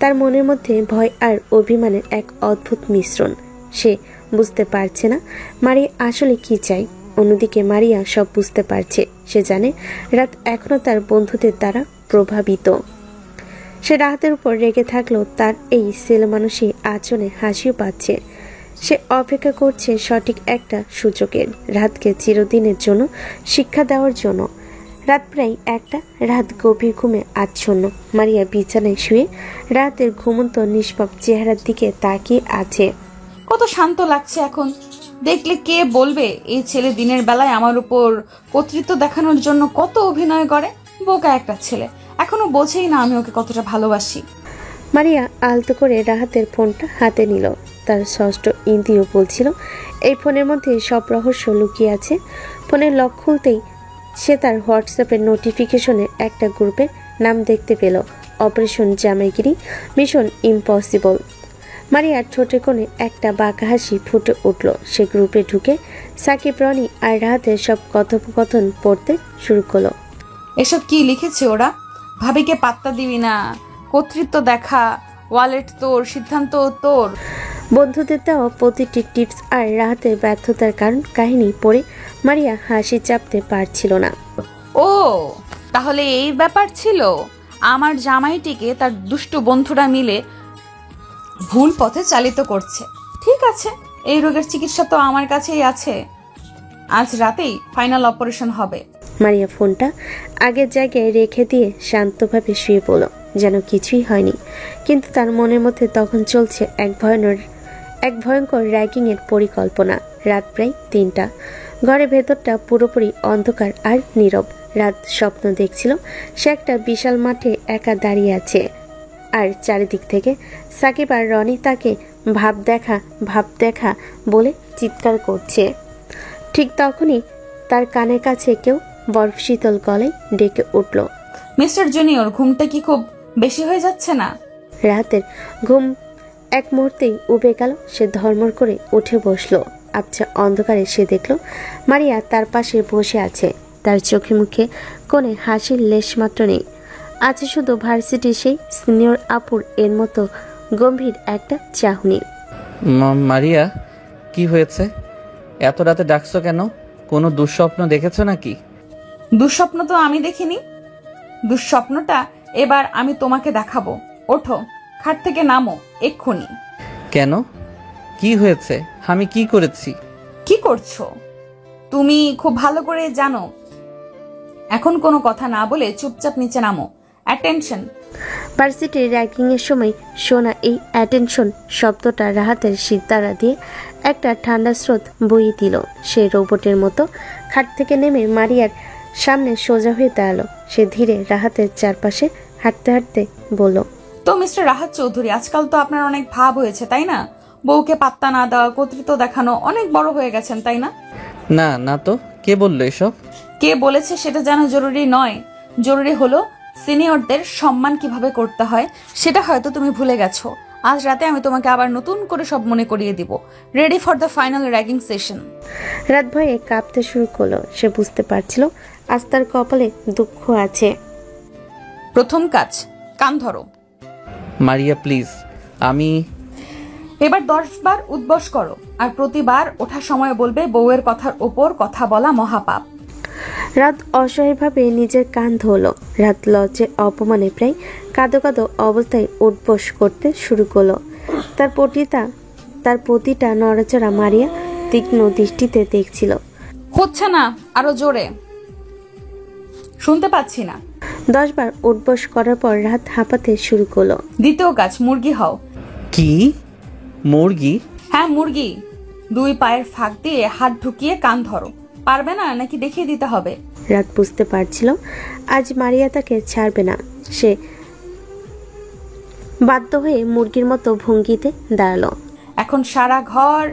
তার মনের মধ্যে ভয় আর অভিমানের এক অদ্ভুত মিশ্রণ। সে বুঝতে পারছে না মারিয়া আসলে কি চায়। অন্যদিকে মারিয়া সব বুঝতে পারছে। সে জানে রাত এখনো তার বন্ধুদের দ্বারা প্রভাবিত। সে রাতের উপর রেগে থাকলেও তার এই ছেলেমানুষী আচরণে হাসিও পাচ্ছে। সে অপেক্ষা করছে সঠিক একটা সুযোগের, রাতকে চিরদিনের জন্য শিক্ষা দেওয়ার জন্য। রাত প্রায় একটা। রাত গভীর ঘুমে আচ্ছন্ন। মারিয়া বিছানায় শুয়ে রাতের ঘুমন্ত নিষ্পাপ চেহারার দিকে তাকিয়ে আছে। কত শান্ত লাগছে এখন। দেখলে কে বলবে এই ছেলে দিনের বেলায় আমার উপর কর্তৃত্ব দেখানোর জন্য কত অভিনয় করে। বোকা একটা ছেলে, এখনো বোঝেই না আমি ওকে কতটা ভালোবাসি। মারিয়া আলতো করে রাহাতের ফোনটা হাতে নিল। তার ষষ্ঠ ইন্দ্রিয় বলছিল এই ফোনের মধ্যে সব রহস্য লুকিয়ে আছে। ফোনের লক খুলতেই সে তার হোয়াটসঅ্যাপের নোটিফিকেশনের একটা গ্রুপের নাম দেখতে পেল, অপারেশন জামাইগিরি মিশন ইম্পসিবল। মারিয়ার ঠোঁটে কোণে একটা বাঁকা হাসি ফুটে উঠল। সে গ্রুপে ঢুকে সাকিব, রনি আর রাহাতের সব কথোপকথন পড়তে শুরু করলো। এসব কি লিখেছে ওরা? ভাবিকে পাত্তা দিবি না, কর্তৃত্ব দেখা, ওয়ালেট তোর, সিদ্ধান্ত তোর। বন্ধুদের দেওয়া প্রতিটি টিপস আর রাহাতের ব্যর্থতার কারণ কাহিনী পড়ে মারিয়া হাসি চাপতে পারছিল না। ও তাহলে এই ব্যাপার ছিল। আমার জামাইটিকে তার দুষ্টু বন্ধুরা মিলে ভুল পথে চালিত করছে। ঠিক আছে, এই রোগের চিকিৎসা তো আমার কাছেই আছে। আজ রাতেই ফাইনাল অপারেশন হবে। মারিয়া ফোনটা আগের জায়গায় রেখে দিয়ে শান্তভাবে শুয়ে পড়ল, যেন কিছুই হয়নি। কিন্তু তার মনের মধ্যে তখন চলছে এক ভয়ঙ্কর র্যাগিংয়ের পরিকল্পনা। রাত প্রায় 3টা। ঘরের ভেতরটা পুরোপুরি অন্ধকার আর নীরব। রাত স্বপ্ন দেখছিল সে একটা বিশাল মাঠে একা দাঁড়িয়ে আছে, আর চারিদিক থেকে সাকিব আর রনি তাকে ভাব দেখা বলে চিৎকার করছে। ঠিক তখনই তার কানের কাছে কেউ বরফ শীতল গলায় ডেকে উঠল, মিস্টার জুনিয়র, ঘুমটা কি খুব বেশি হয়ে যাচ্ছে না? রাতের ঘুম এক মুহূর্তেই উবে গেল। সে ধর্মর করে উঠে বসলো। আবছা অন্ধকারে সে দেখল মারিয়া তার পাশে বসে আছে। তার চোখে মুখে কোণে হাসির লেশমাত্র নেই। আছে শুধু ভার্সিটি সেই সিনিয়র আপুর এর মতো গম্ভীর একটা চাহনি। মারিয়া, কি হয়েছে? এত রাতে ডাকছো কেন? কোনো দুঃস্বপ্ন দেখেছো নাকি? দুঃস্বপ্ন তো আমি দেখিনি। দুঃস্বপ্নটা এবার আমি তোমাকে দেখাবো। ওঠো, খাট থেকে নামো এক্ষুনি। কেন? কি হয়েছে? আমি কি করেছি? কি করছো তুমি খুব ভালো করে জানো। এখন কোনো কথা না বলে চুপচাপ নিচে নামো। অ্যাটেনশন। ভার্সিটির র্যাগিং এর সময় শোনা এই অ্যাটেনশন শব্দটা রাহাতের সিদ্ধারা দিয়ে একটা ঠান্ডা স্রোত বইয়ে দিল। সে রোবটের মতো খাট থেকে নেমে মারিয়ার সামনে সোজা হয়ে দাঁড়ালো। সে ধীরে রাহাতের চারপাশে হাঁটতে হাঁটতে বলল, তো মিস্টার রাহাত চৌধুরী, আজকাল তো আপনার অনেক ভাব হয়েছে, তাই না? বউকে পাত্তা না দেওয়া, কর্তৃত্ব দেখানো, অনেক বড় হয়ে গেছেন, তাই না? না না, তো কে বললো এসব? কে বলেছে সেটা জানা জরুরি নয়। জরুরি হলো সিনিয়রদের সম্মান কিভাবে করতে হয়। সেটা হয়তো তুমি ভুলে গেছো। আজ রাতে আমি তোমাকে আবার নতুন করে সব মনে করিয়ে দিব। Ready for the final ragging session. রাত ভয়ে কাঁপতে শুরু করলো। সে বুঝতে পারছিল আজ তার কপালে দুঃখ আছে। প্রথম কাজ, কান ধরো। মারিয়া প্লিজ, আমি এবার 10 বার উদ্বস করো, আর প্রতিবার ওঠার সময় বলবে বউয়ের কথার ওপর কথা বলা মহাপাপ। রাত অসহায়ভাবে নিজের কান ধরল। রাত লজ্জে অপমানে প্রায় কাঁদো কাঁদো অবস্থায় উঠবস করতে শুরু করলো। তার প্রতিটা নড়াচড়া মারিয়া তীক্ষ্ণ দৃষ্টিতে দেখছিল। হচ্ছে না, আরো জোরে। শুনতে পাচ্ছি না। 10 বার উঠবস করার পর রাত হাঁপাতে শুরু করলো। দ্বিতীয় কাজ, মুরগি হও। কি? মুরগি? হ্যাঁ, মুরগি। 2 পায়ের ফাঁক দিয়ে হাত ঢুকিয়ে কান ধরো। পারবে না নাকি দেখিয়ে দিতে হবে? রাত বুঝতে পারছিল আজ মারিয়া তাকে ছাড়বে না। সে বাধ্য হয়ে মুরগির মতো ভঙ্গিতে দাঁড়ালো। এখন সারা ঘর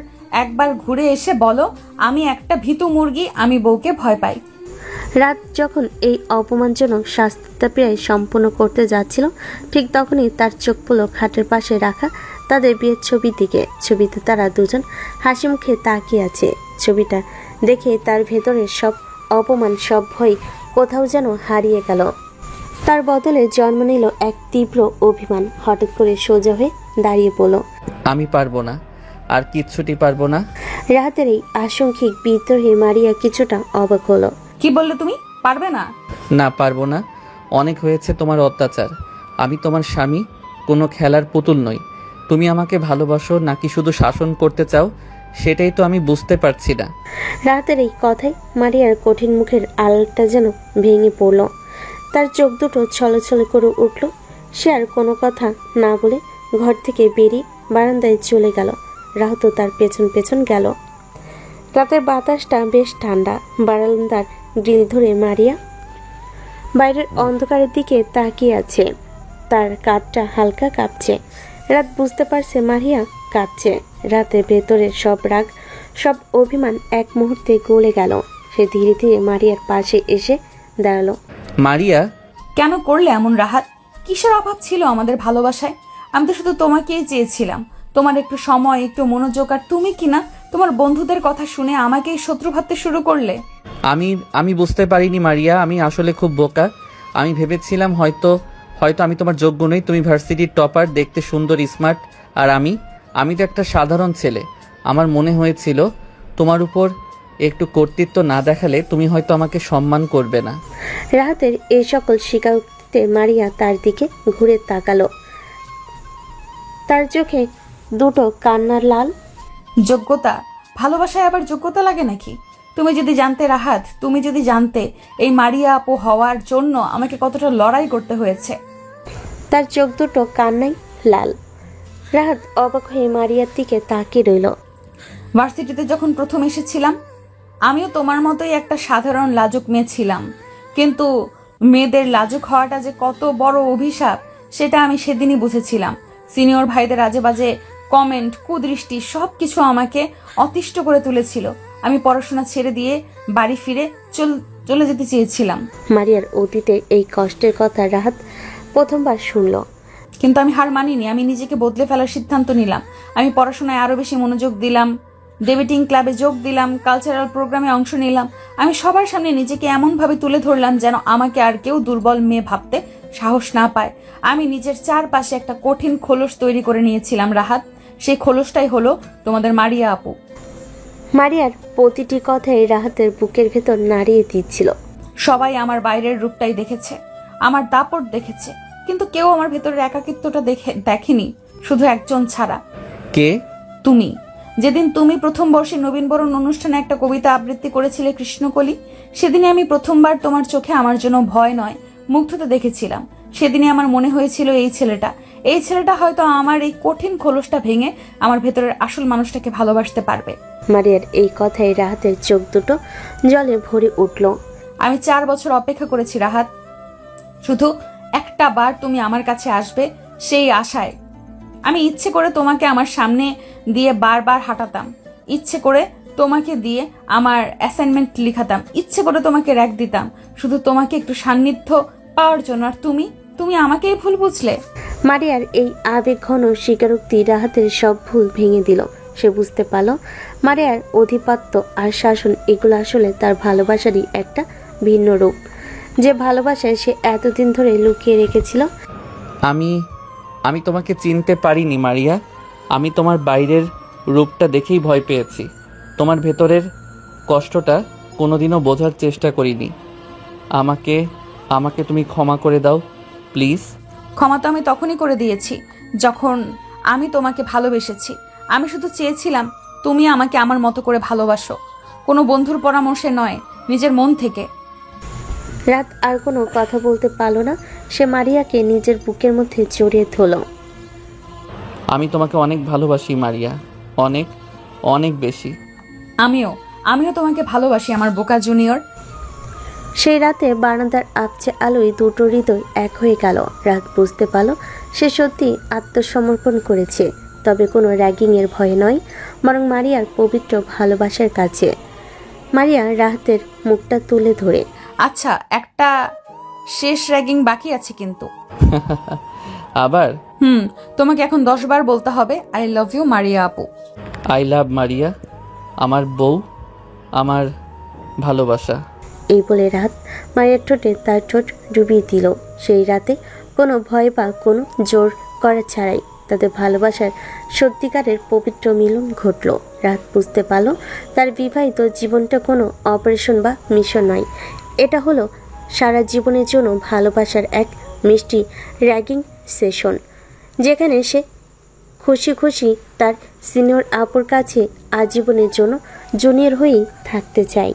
একবার ঘুরে এসে বলো আমি একটা ভীতু মুরগি, আমি বউকে ভয় পাই। রাত যখন এই অপমানজনক শাস্তিটা প্রায় সম্পূর্ণ করতে যাচ্ছিল, ঠিক তখনই তার চোখ পড়ল খাটের পাশে রাখা তাদের বিয়ের ছবির দিকে। ছবিতে তারা দুজন হাসি মুখে তাকিয়ে আছে। ছবিটা দেখে তার ভেতরের সব অপমান, সব ভয় কোথাও যেন হারিয়ে গেল। তার বদলে জন্ম নিল এক তীব্র অভিমান। হঠাৎ করে সোজা হয়ে দাঁড়িয়ে পড়ল। আমি পারবো না, আর কিচ্ছুটি পারবো না। রাহাতের এই আশঙ্কিক বিদ্রোহে মারিয়া কিছুটা অবাক হলো। কি বললে তুমি? পারবে না? না, পারবো না। অনেক হয়েছে তোমার অত্যাচার। আমি তোমার স্বামী, কোনো খেলার পুতুল নই। তুমি আমাকে ভালোবাসো নাকি শুধু শাসন করতে চাও, সেটাই তো আমি বুঝতে পারছি না। রাহাতের এই কথায় মারিয়ার কঠিন মুখের আড়ালটা যেন ভেঙে পড়ল। তার চোখ দুটো ছলছল করে উঠল। সে আর কোনো কথা না বলে ঘর থেকে বেরিয়ে বারান্দায় চলে গেল। রাহাতও তার পেছন পেছন গেল। রাতের বাতাসটা বেশ ঠান্ডা। বারান্দার গ্রিল ধরে মারিয়া বাইরের অন্ধকারের দিকে তাকিয়ে আছে। তার কাঁধটা হালকা কাঁপছে। রাত বুঝতে পারছে মারিয়া কাঁদছে। রাতের ভেতরের সব রাগ, সব অভিমান এক মুহূর্তে গলে গেল। সে ধীরে ধীরে মারিয়ার পাশে এসে দাঁড়ালো। মারিয়া, কেন করলে এমন রাহাত? কিসের অভাব ছিল আমাদের ভালোবাসায়? আমি তো শুধু তোমাকেই চেয়েছিলাম, তোমার একটু সময়, একটু মনোযোগ। আর তুমি কিনা তোমার বন্ধুদের কথা শুনে আমাকেই শত্রু ভাবতে শুরু করলে। আমি বুঝতে পারিনি মারিয়া, আমি আসলে খুব বোকা। আমি ভেবেছিলাম হয়তো আমি তোমার যোগ্য নই। তুমি ভার্সিটির টপার, দেখতে সুন্দর, স্মার্ট, আর আমি তো একটা সাধারণ ছেলে। আমার মনে হয়েছিল তোমার উপর একটু কর্তৃত্ব না দেখালে তুমি হয়তো আমাকে সম্মান করবে না। রাহাতের এই সকল স্বীকারোক্তিতে মারিয়া তার দিকে ঘুরে তাকালো। তার চোখে দুটো কান্নার লাল। যোগ্যতা? ভালোবাসায় আবার যোগ্যতা লাগে নাকি? তুমি যদি জানতে রাহাত, তুমি যদি জানতে এই মারিয়া আপু হওয়ার জন্য আমাকে কতটা লড়াই করতে হয়েছে। তার চোখ দুটো কান্নায় লাল। রাহাত অবাক হয়ে মারিয়ার দিকে তাকিয়ে রইল। ভার্সিটিতে যখন প্রথম এসেছিলাম আমিও তোমার মতোই একটা সাধারণ লাজুক মেয়ে ছিলাম, কিন্তু মেয়েদের লাজুক হওয়াটা যে কত বড় অভিশাপ সেটা আমি সেদিনই বুঝেছিলাম। সিনিয়র ভাইদের আজে বাজে কমেন্ট, কুদৃষ্টি সবকিছু আমাকে অতিষ্ঠ করে তুলেছিল। আমি পড়াশোনা ছেড়ে দিয়ে বাড়ি ফিরে চলে যেতে চেয়েছিলাম। মারিয়ার অতীতে এই কষ্টের কথা রাহাত প্রথমবার শুনল। কিন্তু আমি হার মানিনি। আমি নিজেকে বদলে ফেলার সিদ্ধান্ত নিলাম। আমি পড়াশোনায় আরো বেশি মনোযোগ দিলাম, ডেবেটিং ক্লাবে যোগ দিলাম, কালচারাল প্রোগ্রামে অংশ নিলাম। আমি সবার সামনে নিজেকে এমনভাবে তুলে ধরলাম যেন আমাকে আর কেউ দুর্বল মেয়ে ভাবতে সাহস না পায়। আমি নিজের চারপাশে একটা কঠিন খোলস তৈরি করে নিয়েছিলাম রাহাত। সেই খোলসটাই হলো তোমাদের মারিয়া আপু। মারিয়ার প্রতিটি কথাই রাহাতের বুকের ভেতর নাড়িয়ে দিচ্ছিল। সবাই আমার বাইরের রূপটাই দেখেছে, আমার দাপট দেখেছে, কিন্তু কেউ আমার ভেতরের একাকিত্বটা দেখেনি, শুধু একজন ছাড়া। কে? তুমি। যেদিন তুমি প্রথম বর্ষে নবীনবরণ অনুষ্ঠানে একটা কবিতা আবৃত্তি করেছিলে কৃষ্ণকলি, সেদিনে আমি প্রথমবার তোমার চোখে আমার জন্য ভয় নয়, মুগ্ধতা দেখেছিলাম। সেদিনে আমার মনে হয়েছিল এই ছেলেটা হয়তো আমার এই কঠিন খোলসটা ভেঙে আমার ভেতরের আসল মানুষটাকে ভালোবাসতে পারবে। মারিয়ার এই কথায় রাহাতের চোখ দুটো জলে ভরে উঠল। আমি 4 বছর অপেক্ষা করেছি রাহাত, শুধু একটা বার তুমি আমার কাছে আসবে সেই আশায়। আমি ইচ্ছে করে তোমাকে আমার সামনে দিয়ে বারবার হাঁটাতাম, ইচ্ছে করে তোমাকে দিয়ে আমার অ্যাসাইনমেন্ট লিখাতাম, ইচ্ছে করে তোমাকে র্যাক দিতাম, শুধু তোমাকে একটু সান্নিধ্য পাওয়ার জন্য। আর তুমি আমাকেই ভুল বুঝলে। মারিয়ার এই আবেগ ঘন স্বীকারোক্তি রাহাতের সব ভুল ভেঙে দিল। সে বুঝতে পারল মারিয়ার অধিপত্য আর শাসন এগুলো আসলে তার ভালোবাসারই একটা ভিন্ন রূপ, যে ভালোবাসায় সে এতদিন ধরে লুকিয়ে রেখেছিল। আমি তোমাকে চিনতে পারিনি মারিয়া। আমি তোমার বাইরের রূপটা দেখেই ভয় পেয়েছি। তোমার ভেতরের কষ্টটা কোনোদিনও বোঝার চেষ্টা করিনি। আমাকে তুমি ক্ষমা করে দাও প্লিজ। ক্ষমা তো আমি তখনই করে দিয়েছি যখন আমি তোমাকে ভালোবেসেছি। আমি শুধু চেয়েছিলাম তুমি আমাকে আমার মতো করে ভালোবাসো, কোনো বন্ধুর পরামর্শে নয়, নিজের মন থেকে। রাত আর কোনো কথা বলতে পারল না। সে মারিয়াকে নিজের বুকের মধ্যে জড়িয়ে ধরল। আমি তোমাকে অনেক ভালোবাসি মারিয়া, অনেক অনেক বেশি। আমিও তোমাকে ভালোবাসি আমার বোকা জুনিয়র। সেই রাতে বারান্দার আবছে আলোয় দুটো হৃদয় এক হয়ে গেল। রাত বুঝতে পারল সে সত্যি আত্মসমর্পণ করেছে। তবে কোনো র্যাগিংয়ের ভয়ে নয়, বরং মারিয়ার পবিত্র ভালোবাসার কাছে। মারিয়া রাহাতের মুখটা তুলে ধরে, আচ্ছা, একটা শেষ র্যাগিং বাকি আছে কিন্তু। আবার? তোমাকে এখন 10 বার বলতে হবে আই লাভ ইউ মারিয়া আপু। আই লাভ মারিয়া, আমার বউ, আমার ভালোবাসা। এই বলে রাহাত মারিয়ার ঠোঁটে তার ঠোঁট ডুবিয়ে দিল। সেই রাতে কোনো ভয় বা কোনো জোর করা ছাড়াই তাদের ভালোবাসার সত্যিকারের পবিত্র মিলন ঘটল। রাহাত বুঝতে পারল তার বিবাহিত জীবনটা কোনো অপারেশন বা মিশন নয়, এটা হলো সারা জীবনের জন্য ভালোবাসার এক মিষ্টি র্যাগিং সেশন, যেখানে সে খুশি খুশি তার সিনিয়র আপুর কাছে আজীবনের জন্য জুনিয়র হয়েই থাকতে চায়।